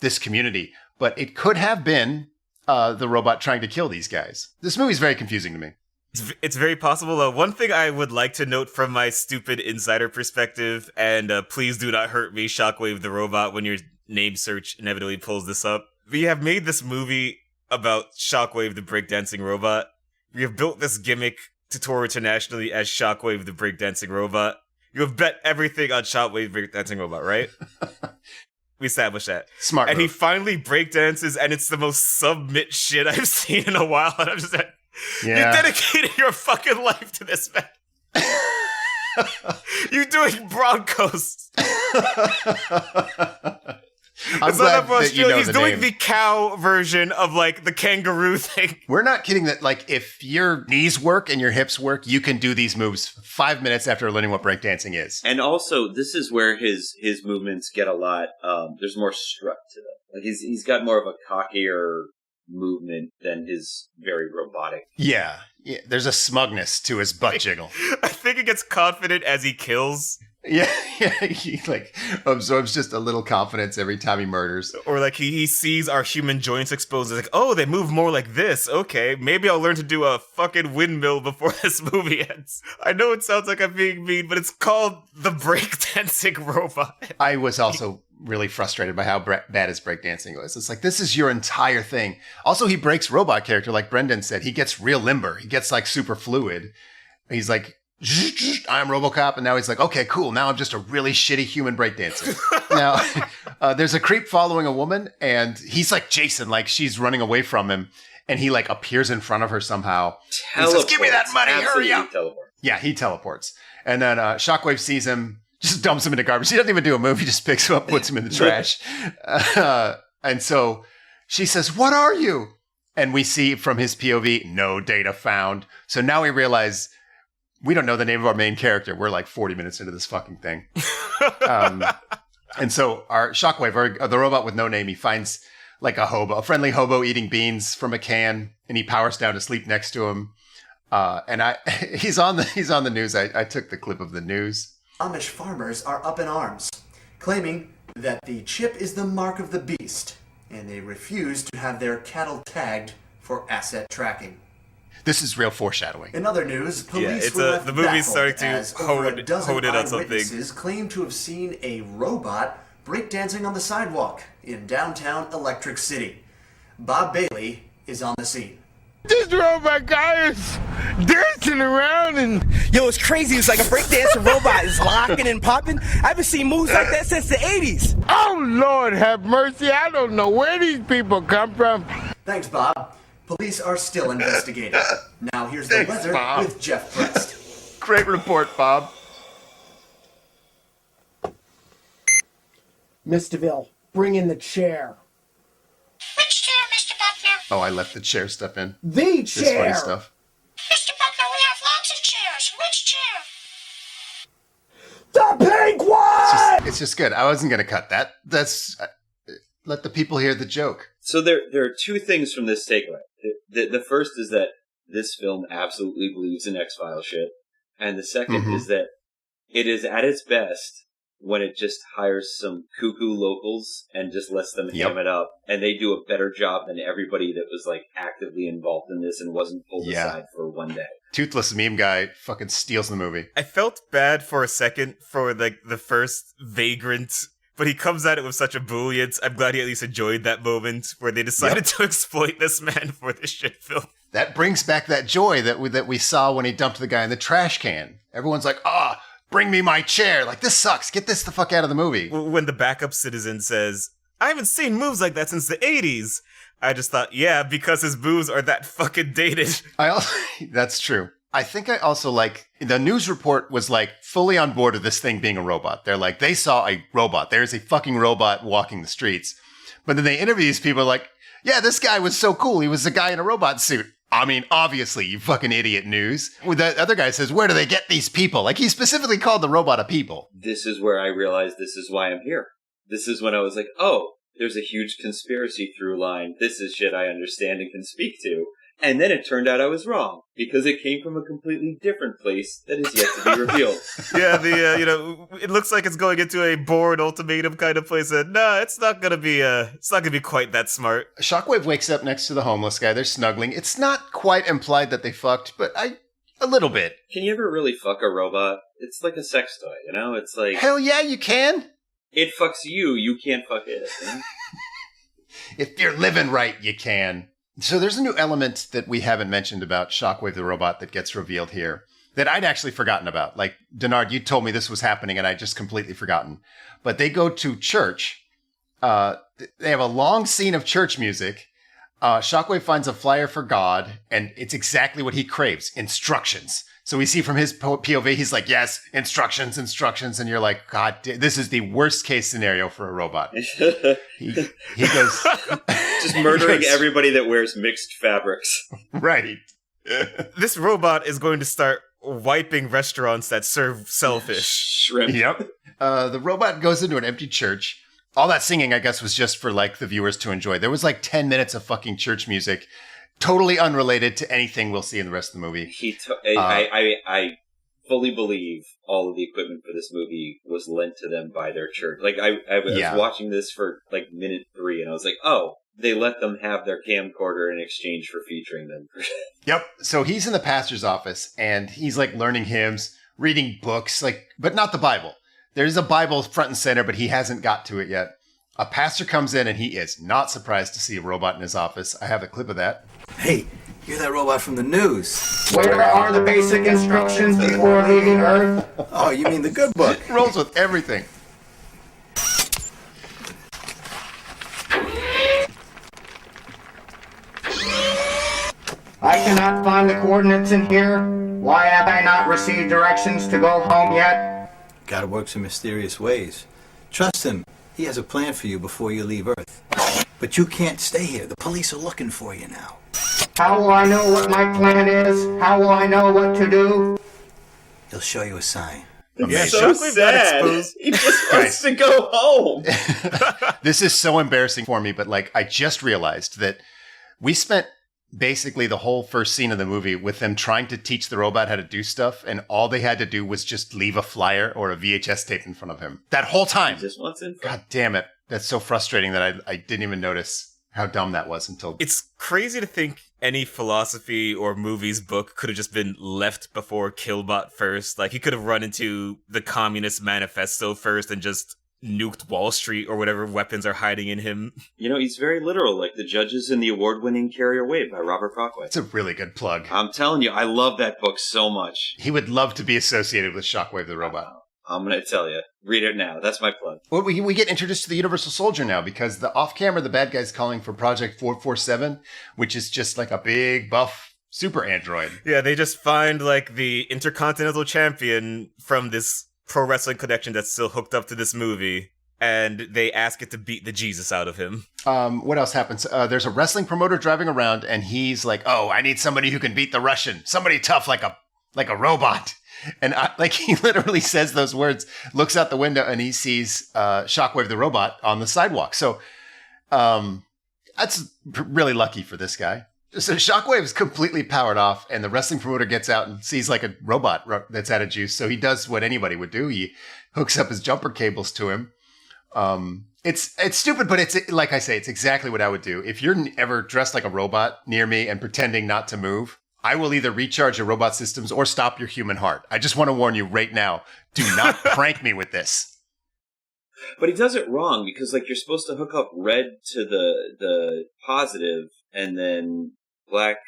this community, but it could have been the robot trying to kill these guys. This movie's very confusing to me. It's very possible. One thing I would like to note from my stupid insider perspective, and please do not hurt me, Shockwave the robot, when your name search inevitably pulls this up. We have made this movie about Shockwave the breakdancing robot. We have built this gimmick to tour internationally as Shockwave the breakdancing robot. You have bet everything on Shockwave the breakdancing robot, right? We established that. Smart And move. he finally breakdances, and it's the most submit shit I've seen in a while. And I'm just like, you dedicated your fucking life to this, man. You're doing Broncos. I'm glad that you know He's the doing name. the cow version of like the kangaroo thing. We're not kidding that like if your knees work and your hips work, you can do these moves 5 minutes after learning what breakdancing is. And also, this is where his movements get a lot. There's more strut to them. Like he's got more of a cockier movement than his very robotic. Yeah. There's a smugness to his butt jiggle. I think he gets confident as he kills. Yeah, he like absorbs just a little confidence every time he murders. Or like he sees our human joints exposed. He's like, oh, they move more like this. Okay, maybe I'll learn to do a fucking windmill before this movie ends. I know it sounds like I'm being mean, but it's called the breakdancing robot. I was also really frustrated by how bad his breakdancing was. It's like, this is your entire thing. Also, he breaks robot character, like Brendan said. He gets real limber. He gets like super fluid. He's like, I'm RoboCop, and now he's like, okay, cool. Now I'm just a really shitty human breakdancer. Now, there's a creep following a woman, and he's like Jason, like she's running away from him, and he like appears in front of her somehow. He says, give me that money, hurry up! Teleport. Yeah, he teleports, and then Shockwave sees him, just dumps him into garbage. He doesn't even do a move. He just picks him up, puts him in the trash, and so she says, "What are you?" And we see from his POV, no data found. So now we realize. We don't know the name of our main character. We're like 40 minutes into this fucking thing. And so our Shockwave, the robot with no name, he finds like a friendly hobo eating beans from a can, and he powers down to sleep next to him. And he's on the news. I took the clip of the news. Amish farmers are up in arms, claiming that the chip is the mark of the beast, and they refuse to have their cattle tagged for asset tracking. This is real foreshadowing. In other news, police were left the movie's baffled starting as to over a dozen hone in on something. eyewitnesses claim to have seen a robot breakdancing on the sidewalk in downtown Electric City. Bob Bailey is on the scene. This robot guy is dancing around and... Yo, it's crazy. It's like a breakdancing robot. It's locking and popping. I haven't seen moves like that since the 80s. Oh, Lord have mercy. I don't know where these people come from. Thanks, Bob. Police are still investigating. Now here's the weather with Jeff Prest. Great report, Bob. Miss DeVille, bring in the chair. Which chair, Mr. Buckner? Oh, I left the chair stuff in. The This funny chair! stuff. Mr. Buckner, we have lots of chairs. Which chair? The pink one! It's just good. I wasn't going to cut that. That's... let the people hear the joke. So there are two things from this takeaway. The first is that this film absolutely believes in X-Files shit. And the second is that it is at its best when it just hires some cuckoo locals and just lets them ham it up. And they do a better job than everybody that was like actively involved in this and wasn't pulled aside for one day. Toothless meme guy fucking steals the movie. I felt bad for a second for like the first vagrant, but he comes at it with such ebullience. I'm glad he at least enjoyed that moment where they decided to exploit this man for this shit film. That brings back that joy that we saw when he dumped the guy in the trash can. Everyone's like, bring me my chair. Like, this sucks. Get this the fuck out of the movie. When the backup citizen says, I haven't seen moves like that since the 80s. I just thought, yeah, because his moves are that fucking dated. That's true. I think I also like, the news report was like fully on board of this thing being a robot. They're like, they saw a robot. There's a fucking robot walking the streets. But then they interview these people like, yeah, this guy was so cool. He was a guy in a robot suit. I mean, obviously, you fucking idiot news. The other guy says, where do they get these people? Like, he specifically called the robot a people. This is where I realized this is why I'm here. This is when I was like, oh, there's a huge conspiracy through line. This is shit I understand and can speak to. And then it turned out I was wrong, because it came from a completely different place that is yet to be revealed. Yeah, it looks like it's going into a Bourne ultimatum kind of place. And no, it's not gonna be quite that smart. Shockwave wakes up next to the homeless guy. They're snuggling. It's not quite implied that they fucked, but a little bit. Can you ever really fuck a robot? It's like a sex toy, you know? It's like... Hell yeah, you can! It fucks you, you can't fuck it. You know? If you're living right, you can. So there's a new element that we haven't mentioned about Shockwave the robot that gets revealed here that I'd actually forgotten about. Like, Dennard, you told me this was happening and I'd just completely forgotten. But they go to church. They have a long scene of church music. Shockwave finds a flyer for God, and it's exactly what he craves, instructions. So we see from his POV, he's like, yes, instructions. And you're like, God, this is the worst case scenario for a robot. He goes... Just murdering everybody that wears mixed fabrics. Right. This robot is going to start wiping restaurants that serve shellfish. Shrimp. Yep. The robot goes into an empty church. All that singing, I guess, was just for, like, the viewers to enjoy. There was, like, 10 minutes of fucking church music. Totally unrelated to anything we'll see in the rest of the movie. I fully believe all of the equipment for this movie was lent to them by their church. Like, I was watching this for, like, minute 3, and I was like, oh, they let them have their camcorder in exchange for featuring them. Yep. So he's in the pastor's office, and he's, like, learning hymns, reading books, like, but not the Bible. There's a Bible front and center, but he hasn't got to it yet. A pastor comes in, and he is not surprised to see a robot in his office. I have a clip of that. Hey, you're that robot from the news. Where are the basic instructions before leaving Earth? Oh, you mean the good book? Rolls with everything. I cannot find the coordinates in here. Why have I not received directions to go home yet? God works in mysterious ways. Trust him. He has a plan for you before you leave Earth. But you can't stay here. The police are looking for you now. How will I know what my plan is? How will I know what to do? He'll show you a sign. It's so sad. He just wants to go home. This is so embarrassing for me, but like I just realized that we spent basically the whole first scene of the movie with them trying to teach the robot how to do stuff, and all they had to do was just leave a flyer or a VHS tape in front of him. That whole time. He just wants info. God damn it. That's so frustrating that I didn't even notice how dumb that was until... It's crazy to think any philosophy or movie's book could have just been left before Killbot first. Like, he could have run into the Communist Manifesto first and just nuked Wall Street or whatever weapons are hiding in him. You know, he's very literal, like the judges in the award-winning Carrier Wave by Robert Brockway. It's a really good plug. I'm telling you, I love that book so much. He would love to be associated with Shockwave the Robot. I'm going to tell you. Read it now. That's my plug. Well, we get introduced to the Universal Soldier now because off-camera, the bad guy's calling for Project 447, which is just like a big, buff super android. Yeah, they just find like the Intercontinental Champion from this pro wrestling connection that's still hooked up to this movie, and they ask it to beat the Jesus out of him. What else happens? There's a wrestling promoter driving around, and he's like, "Oh, I need somebody who can beat the Russian. Somebody tough like a robot." And he literally says those words, looks out the window, and he sees Shockwave the Robot on the sidewalk. So that's really lucky for this guy. So Shockwave is completely powered off, and the wrestling promoter gets out and sees like a robot that's out of juice. So he does what anybody would do. He hooks up his jumper cables to him. It's stupid, but it's like I say, it's exactly what I would do. If you're ever dressed like a robot near me and pretending not to move, I will either recharge your robot systems or stop your human heart. I just want to warn you right now, do not prank me with this. But he does it wrong because like you're supposed to hook up red to the positive and then black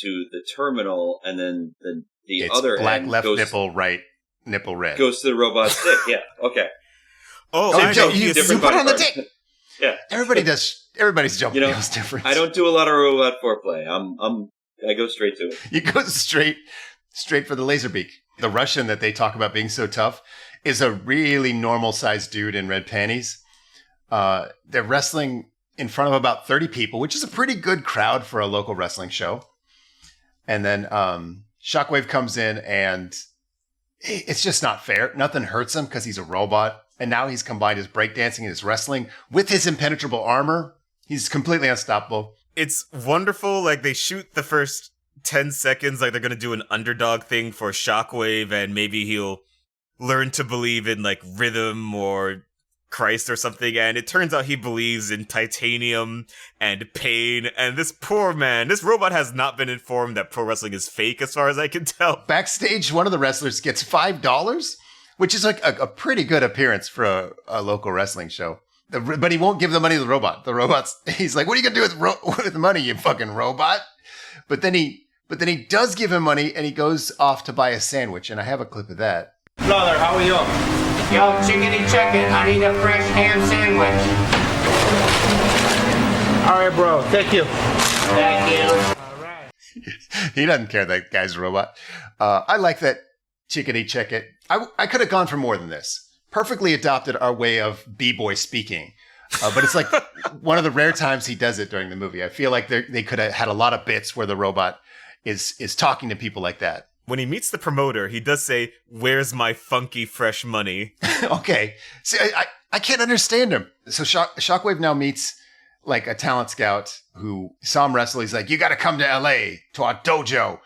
to the terminal, and then the other black end left goes, nipple, right nipple, red. Goes to the robot's dick. Yeah, okay. Oh, you put it on the dick. Yeah, everybody's jumping is different. I don't do a lot of robot foreplay. I go straight to it. You go straight for the laser beak. The Russian that they talk about being so tough is a really normal-sized dude in red panties. They're wrestling in front of about 30 people, which is a pretty good crowd for a local wrestling show. And then Shockwave comes in, and it's just not fair. Nothing hurts him because he's a robot. And now he's combined his breakdancing and his wrestling with his impenetrable armor. He's completely unstoppable. It's wonderful. Like, they shoot the first 10 seconds like they're going to do an underdog thing for Shockwave, and maybe he'll learn to believe in, like, rhythm or Christ or something, and it turns out he believes in titanium and pain, and this poor man, this robot has not been informed that pro wrestling is fake as far as I can tell. Backstage, one of the wrestlers gets $5, which is like a pretty good appearance for a local wrestling show. But he won't give the money to the robot. The robot's, he's like, "What are you gonna do with money, you fucking robot?" But then he does give him money, and he goes off to buy a sandwich, and I have a clip of that. Brother, how are you? Yo, chickadee chicken, I need a fresh ham sandwich. All right, bro. Thank you. Thank you. All right. He doesn't care that guy's a robot. I like that chickadee chicken. I could have gone for more than this. Perfectly adopted our way of B-boy speaking. But it's like one of the rare times he does it during the movie. I feel like they could have had a lot of bits where the robot is talking to people like that. When he meets the promoter, he does say, "Where's my funky fresh money?" Okay. See, I can't understand him. So Shockwave now meets like a talent scout who saw him wrestle. He's like, "You got to come to LA to our dojo."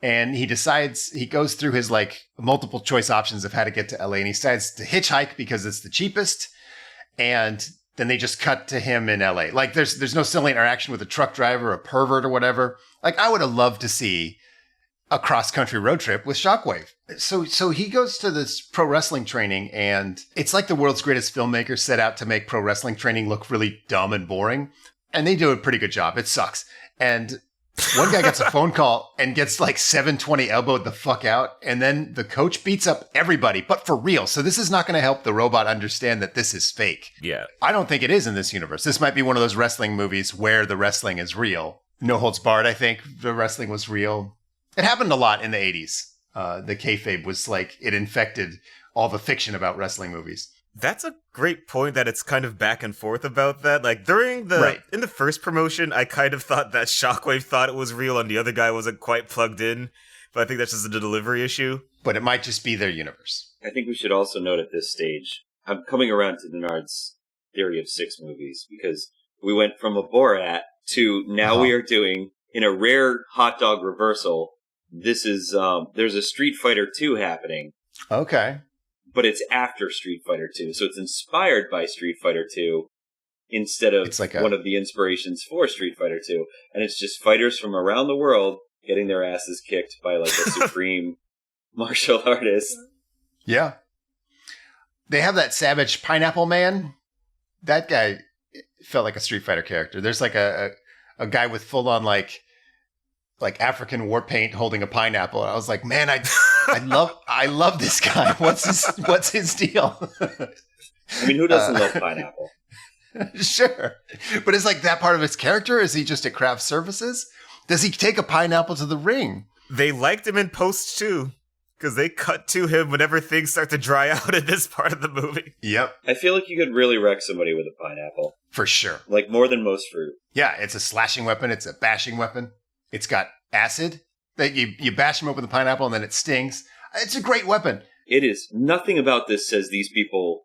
And he goes through his like multiple choice options of how to get to LA, and he decides to hitchhike because it's the cheapest. And then they just cut to him in LA. Like there's no silly interaction with a truck driver, a pervert or whatever. Like I would have loved to see a cross-country road trip with Shockwave. So he goes to this pro wrestling training, and it's like the world's greatest filmmakers set out to make pro wrestling training look really dumb and boring. And they do a pretty good job. It sucks. And one guy gets a phone call and gets like 720 elbowed the fuck out. And then the coach beats up everybody, but for real. So this is not going to help the robot understand that this is fake. Yeah. I don't think it is in this universe. This might be one of those wrestling movies where the wrestling is real. No Holds Barred, I think the wrestling was real. It happened a lot in the 80s. The kayfabe was like, it infected all the fiction about wrestling movies. That's a great point that it's kind of back and forth about that. Like in the first promotion, I kind of thought that Shockwave thought it was real and the other guy wasn't quite plugged in. But I think that's just a delivery issue. But it might just be their universe. I think we should also note at this stage, I'm coming around to Dennard's theory of 6 movies, because we went from a Borat to now we are doing, in a rare hot dog reversal, this is, there's a Street Fighter 2 happening. Okay. But it's after Street Fighter 2. So it's inspired by Street Fighter 2 instead of one of the inspirations for Street Fighter 2. And it's just fighters from around the world getting their asses kicked by like a supreme martial artist. Yeah. They have that savage pineapple man. That guy felt like a Street Fighter character. There's like a guy with full on like African war paint holding a pineapple. I was like, man, I love this guy. What's his deal? I mean, who doesn't love pineapple? Sure. But is like that part of his character? Is he just at craft services? Does he take a pineapple to the ring? They liked him in post too, because they cut to him whenever things start to dry out in this part of the movie. Yep. I feel like you could really wreck somebody with a pineapple. For sure. Like more than most fruit. Yeah, it's a slashing weapon. It's a bashing weapon. It's got acid that you bash him up with a pineapple and then it stings. It's a great weapon. It is. Nothing about this says these people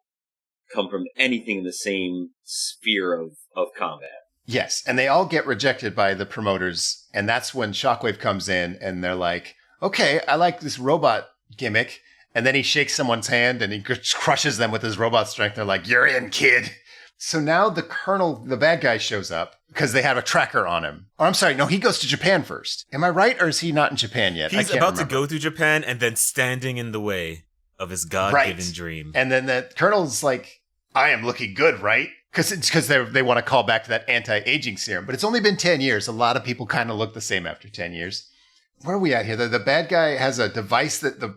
come from anything in the same sphere of combat. Yes, and they all get rejected by the promoters, and that's when Shockwave comes in, and they're like, okay, I like this robot gimmick, and then he shakes someone's hand, and he crushes them with his robot strength. They're like, you're in, kid. So now the colonel, the bad guy, shows up, because they have a tracker on him. Or I'm sorry, no, he goes to Japan first. Am I right, or is he not in Japan yet? He's about to go to Japan, and then standing in the way of his God-given dream. And then the colonel's like, I am looking good, right? Because they want to call back to that anti-aging serum. But it's only been 10 years. A lot of people kind of look the same after 10 years. Where are we at here? The bad guy has a device that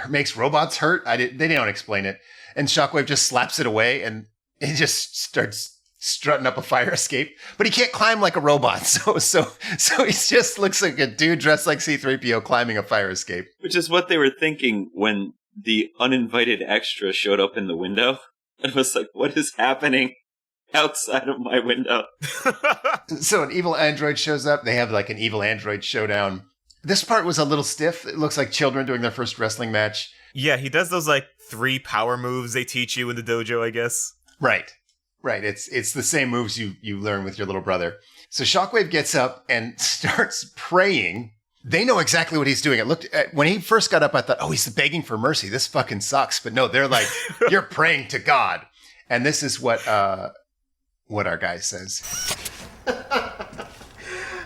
makes robots hurt. They don't explain it. And Shockwave just slaps it away and he just starts strutting up a fire escape. But he can't climb like a robot. So he just looks like a dude dressed like C-3PO climbing a fire escape. Which is what they were thinking when the uninvited extra showed up in the window. And was like, what is happening outside of my window? So an evil android shows up. They have like an evil android showdown. This part was a little stiff. It looks like children doing their first wrestling match. Yeah, he does those like 3 power moves they teach you in the dojo, I guess. Right. It's the same moves you learn with your little brother. So Shockwave gets up and starts praying. They know exactly what he's doing. It looked when he first got up, I thought, oh, he's begging for mercy. This fucking sucks. But no, they're like, you're praying to God. And this is what our guy says.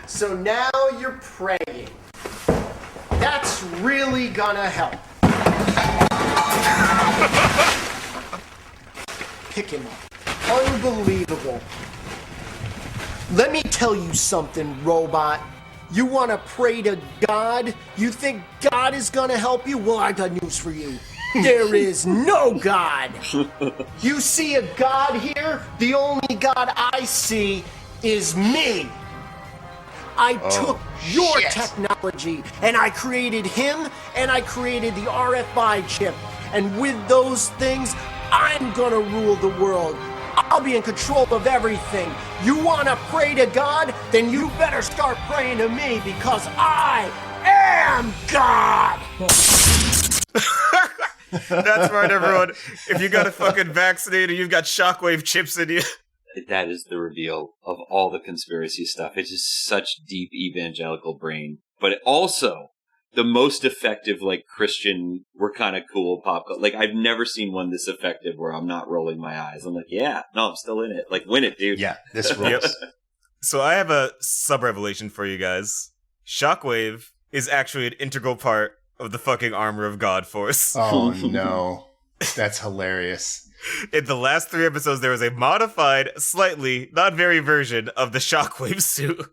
So now you're praying. That's really gonna help. Pick him up. Unbelievable. Let me tell you something, robot. You want to pray to God? You think God is going to help you? Well, I got news for you. There is no God. You see a God here? The only God I see is me. I took your technology and I created him and I created the RFI chip. And with those things, I'm going to rule the world. I'll be in control of everything. You want to pray to God? Then you better start praying to me because I am God! That's right, everyone. If you got a fucking vaccinator, you've got Shockwave chips in you. That is the reveal of all the conspiracy stuff. It's just such deep evangelical brain. But also, the most effective, like, Christian, we're kind of cool pop. Like, I've never seen one this effective where I'm not rolling my eyes. I'm like, yeah, no, I'm still in it. Like, win it, dude. Yeah, this rules. So I have a sub-revelation for you guys. Shockwave is actually an integral part of the fucking Armor of God force. Oh, no. That's hilarious. In the last 3 episodes, there was a modified, slightly, not very version of the Shockwave suit.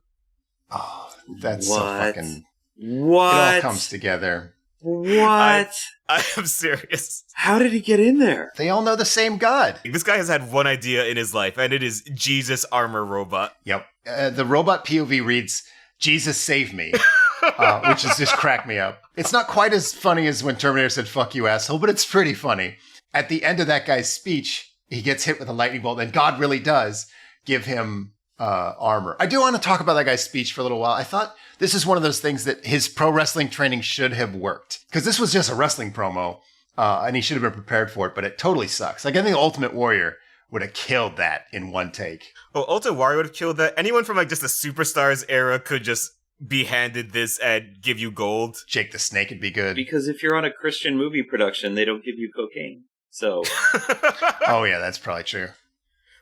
Oh, that's so fucking... What? It all comes together. What? I am serious. How did he get in there? They all know the same God. This guy has had one idea in his life, and it is Jesus Armor Robot. Yep. The robot POV reads, Jesus save me, which is just cracked me up. It's not quite as funny as when Terminator said, fuck you, asshole, but it's pretty funny. At the end of that guy's speech, he gets hit with a lightning bolt, and God really does give him armor. I do want to talk about that guy's speech for a little while. I thought this is one of those things that his pro wrestling training should have worked. Because this was just a wrestling promo, and he should have been prepared for it, but it totally sucks. Like, I think Ultimate Warrior would have killed that in one take. Oh, Ultimate Warrior would have killed that. Anyone from, like, just the Superstars era could just be handed this and give you gold. Jake the Snake would be good. Because if you're on a Christian movie production, they don't give you cocaine. So. Oh, yeah, that's probably true.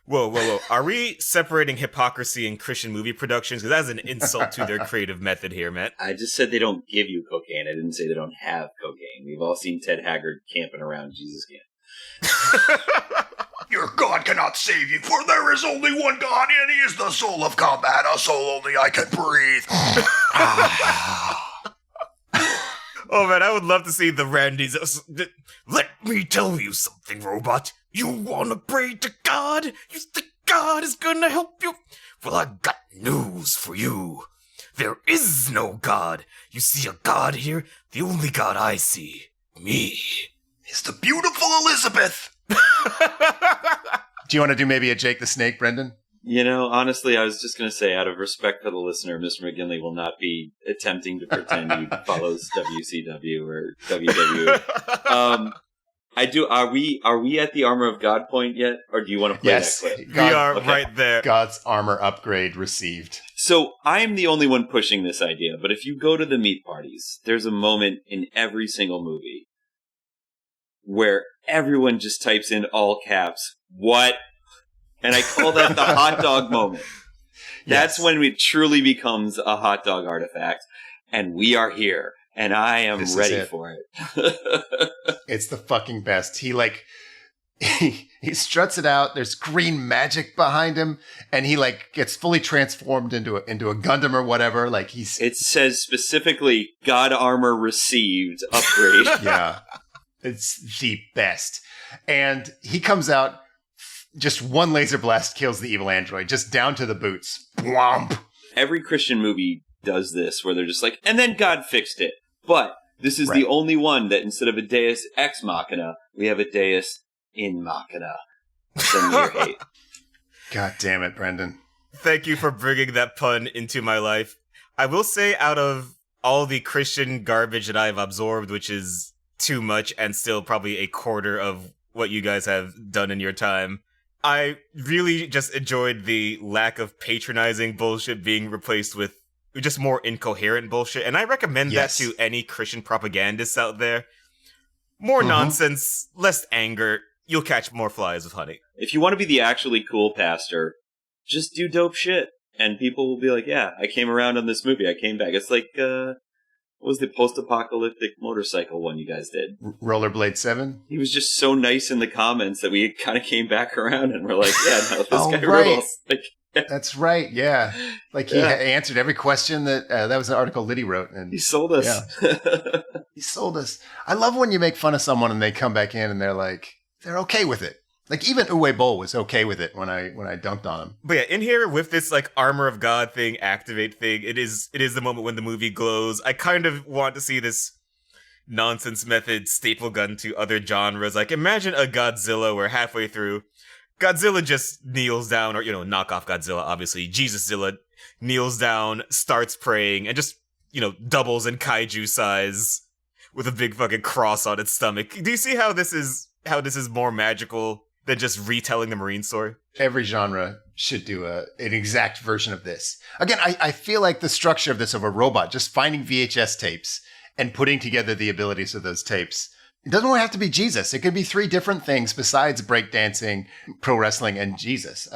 Whoa. Are we separating hypocrisy in Christian movie productions? Because that's an insult to their creative method here, Matt. I just said they don't give you cocaine. I didn't say they don't have cocaine. We've all seen Ted Haggard camping around Jesus camp. Your God cannot save you, for there is only one God, and he is the soul of combat, a soul only I can breathe. Oh man, I would love to see the Randys. Let me tell you something, robot. You wanna pray to God? You think God is gonna help you? Well, I got news for you. There is no God. You see a God here? The only God I see, me, is the beautiful Elizabeth. Do you want to do maybe a Jake the Snake, Brendan? You know, honestly, I was just going to say, out of respect for the listener, Mr. McGinley will not be attempting to pretend he follows WCW or WWE. I do. Are we at the Armor of God point yet, or do you want to play that clip? We are right there. God's armor upgrade received. So I'm the only one pushing this idea, but if you go to the meat parties, there's a moment in every single movie where everyone just types in all caps, "What?" And I call that the hot dog moment. That's when it truly becomes a hot dog artifact. And we are here. And I am ready for it. It's the fucking best. He struts it out. There's green magic behind him. And he gets fully transformed into a Gundam or whatever. It says specifically, God armor received upgrade. Yeah. It's the best. And he comes out. Just one laser blast kills the evil android, just down to the boots. Whomp. Every Christian movie does this, where they're just like, and then God fixed it. But this is the only one that instead of a deus ex machina, we have a deus in machina. God damn it, Brendan. Thank you for bringing that pun into my life. I will say, out of all the Christian garbage that I've absorbed, which is too much and still probably a quarter of what you guys have done in your time, I really just enjoyed the lack of patronizing bullshit being replaced with just more incoherent bullshit. And I recommend that to any Christian propagandists out there. More nonsense, less anger. You'll catch more flies with honey. If you want to be the actually cool pastor, just do dope shit. And people will be like, yeah, I came around on this movie. I came back. It's like, what was the post-apocalyptic motorcycle one you guys did? Rollerblade 7? He was just so nice in the comments that we kind of came back around and we're like, yeah, no, this guy rules. That's right, yeah. He answered every question that was an article Liddy wrote. And he sold us. Yeah. He sold us. I love when you make fun of someone and they come back in and they're okay with it. Even Uwe Boll was okay with it when I dunked on him. But yeah, in here with this Armor of God thing, activate thing, it is the moment when the movie glows. I kind of want to see this nonsense method staple gun to other genres. Imagine a Godzilla where halfway through, Godzilla just kneels down, or knock off Godzilla, obviously. Jesuszilla kneels down, starts praying, and just doubles in kaiju size with a big fucking cross on its stomach. Do you see how this is more magical than just retelling the Marine story? Every genre should do an exact version of this. Again, I feel like the structure of this of a robot, just finding VHS tapes and putting together the abilities of those tapes. It doesn't only have to be Jesus. It could be 3 different things besides breakdancing, pro wrestling, and Jesus.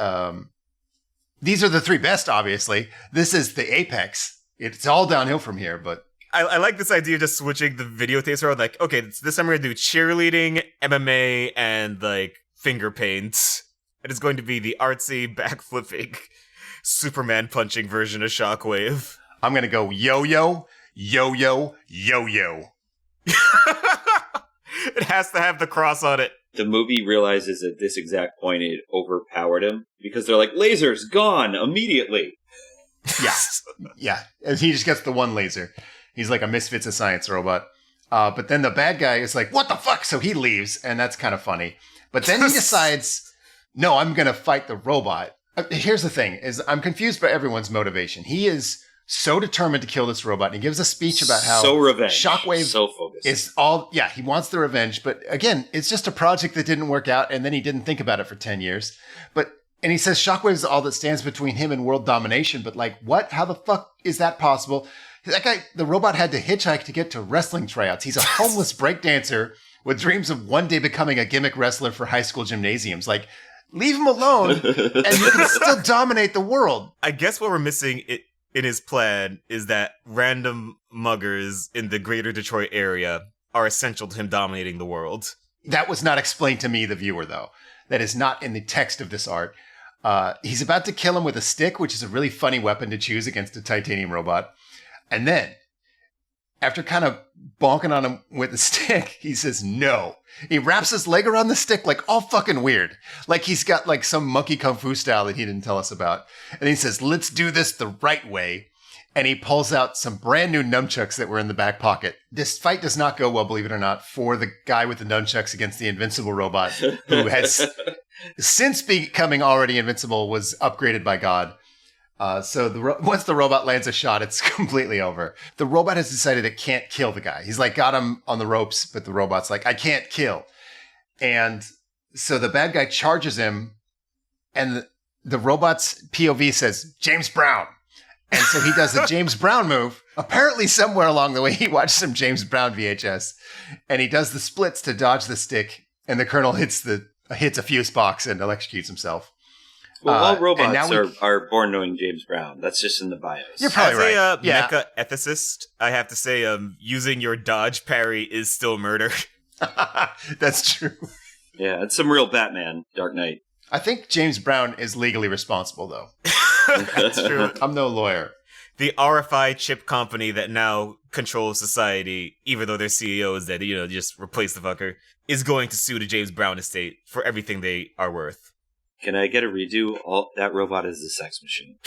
These are the 3 best, obviously. This is the apex. It's all downhill from here, but... I like this idea of just switching the videotapes around. Okay, this time we're going to do cheerleading, MMA, and finger paint. It is going to be the artsy, backflipping, Superman punching version of Shockwave. I'm going to go yo-yo, yo-yo, yo-yo. It has to have the cross on it. The movie realizes at this exact point it overpowered him because they're like, lasers, gone, immediately. Yeah. And he just gets the one laser. He's like a Misfits of Science robot. But then the bad guy is like, what the fuck? So he leaves, and that's kind of funny. But then he decides, no, I'm going to fight the robot. Here's the thing, is I'm confused by everyone's motivation. He is so determined to kill this robot. And he gives a speech about how Shockwave is all, he wants the revenge. But again, it's just a project that didn't work out, and then he didn't think about it for 10 years. And he says Shockwave is all that stands between him and world domination. But what? How the fuck is that possible? That guy, the robot had to hitchhike to get to wrestling tryouts. He's a homeless breakdancer with dreams of one day becoming a gimmick wrestler for high school gymnasiums. Leave him alone, and you can still dominate the world. I guess what we're missing in his plan is that random muggers in the greater Detroit area are essential to him dominating the world. That was not explained to me, the viewer, though. That is not in the text of this art. He's about to kill him with a stick, which is a really funny weapon to choose against a titanium robot. And then, after kind of bonking on him with the stick, he says no. He wraps his leg around the stick like all fucking weird. Like he's got like some monkey kung fu style that he didn't tell us about. And he says, let's do this the right way. And he pulls out some brand new nunchucks that were in the back pocket. This fight does not go well, believe it or not, for the guy with the nunchucks against the invincible robot, who has since becoming already invincible, was upgraded by God. So once the robot lands a shot, it's completely over. The robot has decided it can't kill the guy. He's like got him on the ropes, but the robot's like, I can't kill. And so the bad guy charges him, and the robot's POV says, James Brown. And so he does the James Brown move. Apparently somewhere along the way, he watched some James Brown VHS, and he does the splits to dodge the stick, and the Colonel hits a fuse box and electrocutes himself. Well, all robots are born knowing James Brown. That's just in the bios. You're probably right. As a mecha ethicist, I have to say, using your dodge parry is still murder. That's true. Yeah, it's some real Batman, Dark Knight. I think James Brown is legally responsible, though. That's true. I'm no lawyer. The RFI chip company that now controls society, even though their CEO is dead, just replace the fucker, is going to sue the James Brown estate for everything they are worth. Can I get a redo? That robot is a sex machine.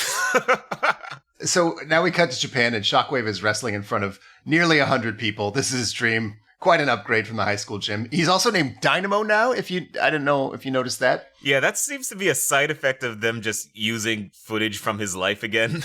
So now we cut to Japan, and Shockwave is wrestling in front of nearly 100 people. This is his dream. Quite an upgrade from the high school gym. He's also named Dynamo now, I didn't know if you noticed that. Yeah, that seems to be a side effect of them just using footage from his life again.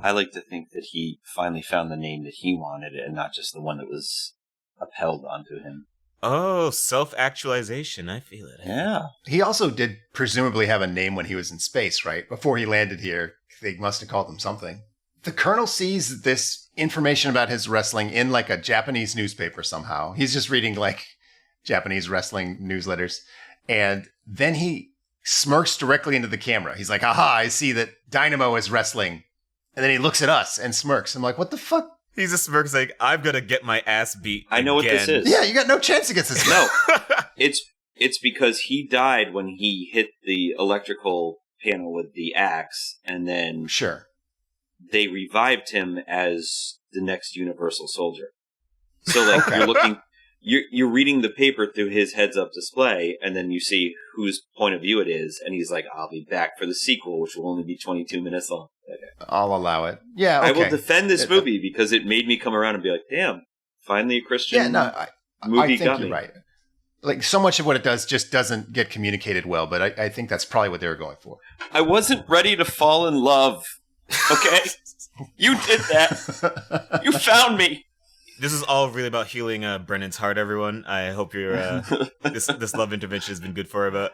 I like to think that he finally found the name that he wanted and not just the one that was upheld onto him. Oh, self-actualization. I feel it. Yeah. He also did presumably have a name when he was in space, right? Before he landed here, they must have called him something. The Colonel sees this information about his wrestling in like a Japanese newspaper somehow. He's just reading like Japanese wrestling newsletters. And then he smirks directly into the camera. He's like, aha, I see that Dynamo is wrestling. And then he looks at us and smirks. I'm like, what the fuck? He's just smirks like, I'm gonna get my ass beat I know again. what this is. Yeah, you got no chance against this guy. No. It's because he died when he hit the electrical panel with the axe, and then sure, they revived him as the next Universal Soldier. So like you're reading the paper through his heads-up display, and then you see whose point of view it is, and he's like, I'll be back for the sequel, which will only be 22 minutes long. Okay. I'll allow it. Yeah, okay. I will defend this movie because it made me come around and be like, damn, finally a Christian movie. I think got you're me. right. Like, so much of what it does just doesn't get communicated well, but I think that's probably what they were going for. I wasn't ready to fall in love. Okay? You did that. You found me. This is all really about healing Brennan's heart, everyone. I hope your this love intervention has been good for her. But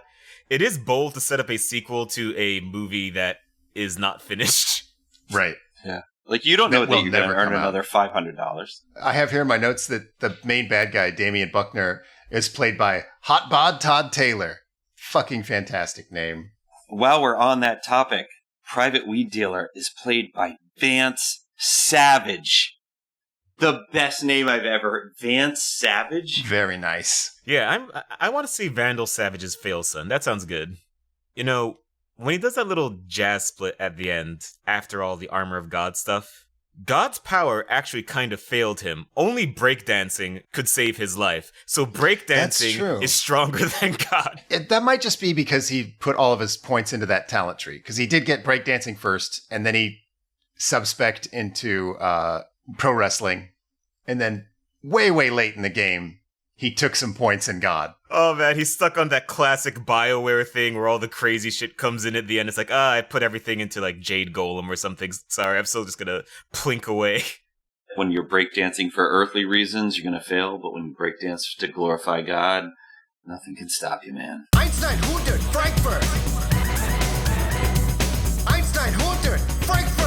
it is bold to set up a sequel to a movie that is not finished. Right. Yeah. Like, you don't know that you're going to earn another $500. I have here in my notes that the main bad guy, Damian Buckner, is played by Hot Bod Todd Taylor. Fucking fantastic name. While we're on that topic, Private Weed Dealer is played by Vance Savage. The best name I've ever heard. Vance Savage? Very nice. Yeah, I want to see Vandal Savage's fail son. That sounds good. You know, when he does that little jazz split at the end, after all the Armor of God stuff, God's power actually kind of failed him. Only breakdancing could save his life. So breakdancing is stronger than God. That might just be because he put all of his points into that talent tree. Because he did get breakdancing first, and then he sub-spec'd into pro wrestling. And then way, way late in the game, he took some points in God. Oh man, he's stuck on that classic BioWare thing where all the crazy shit comes in at the end. It's like, I put everything into like Jade Golem or something. Sorry, I'm still just gonna plink away. When you're breakdancing for earthly reasons, you're gonna fail. But when you breakdance to glorify God, nothing can stop you, man. Einstein 100 Frankfurt. Einstein 100 Frankfurt.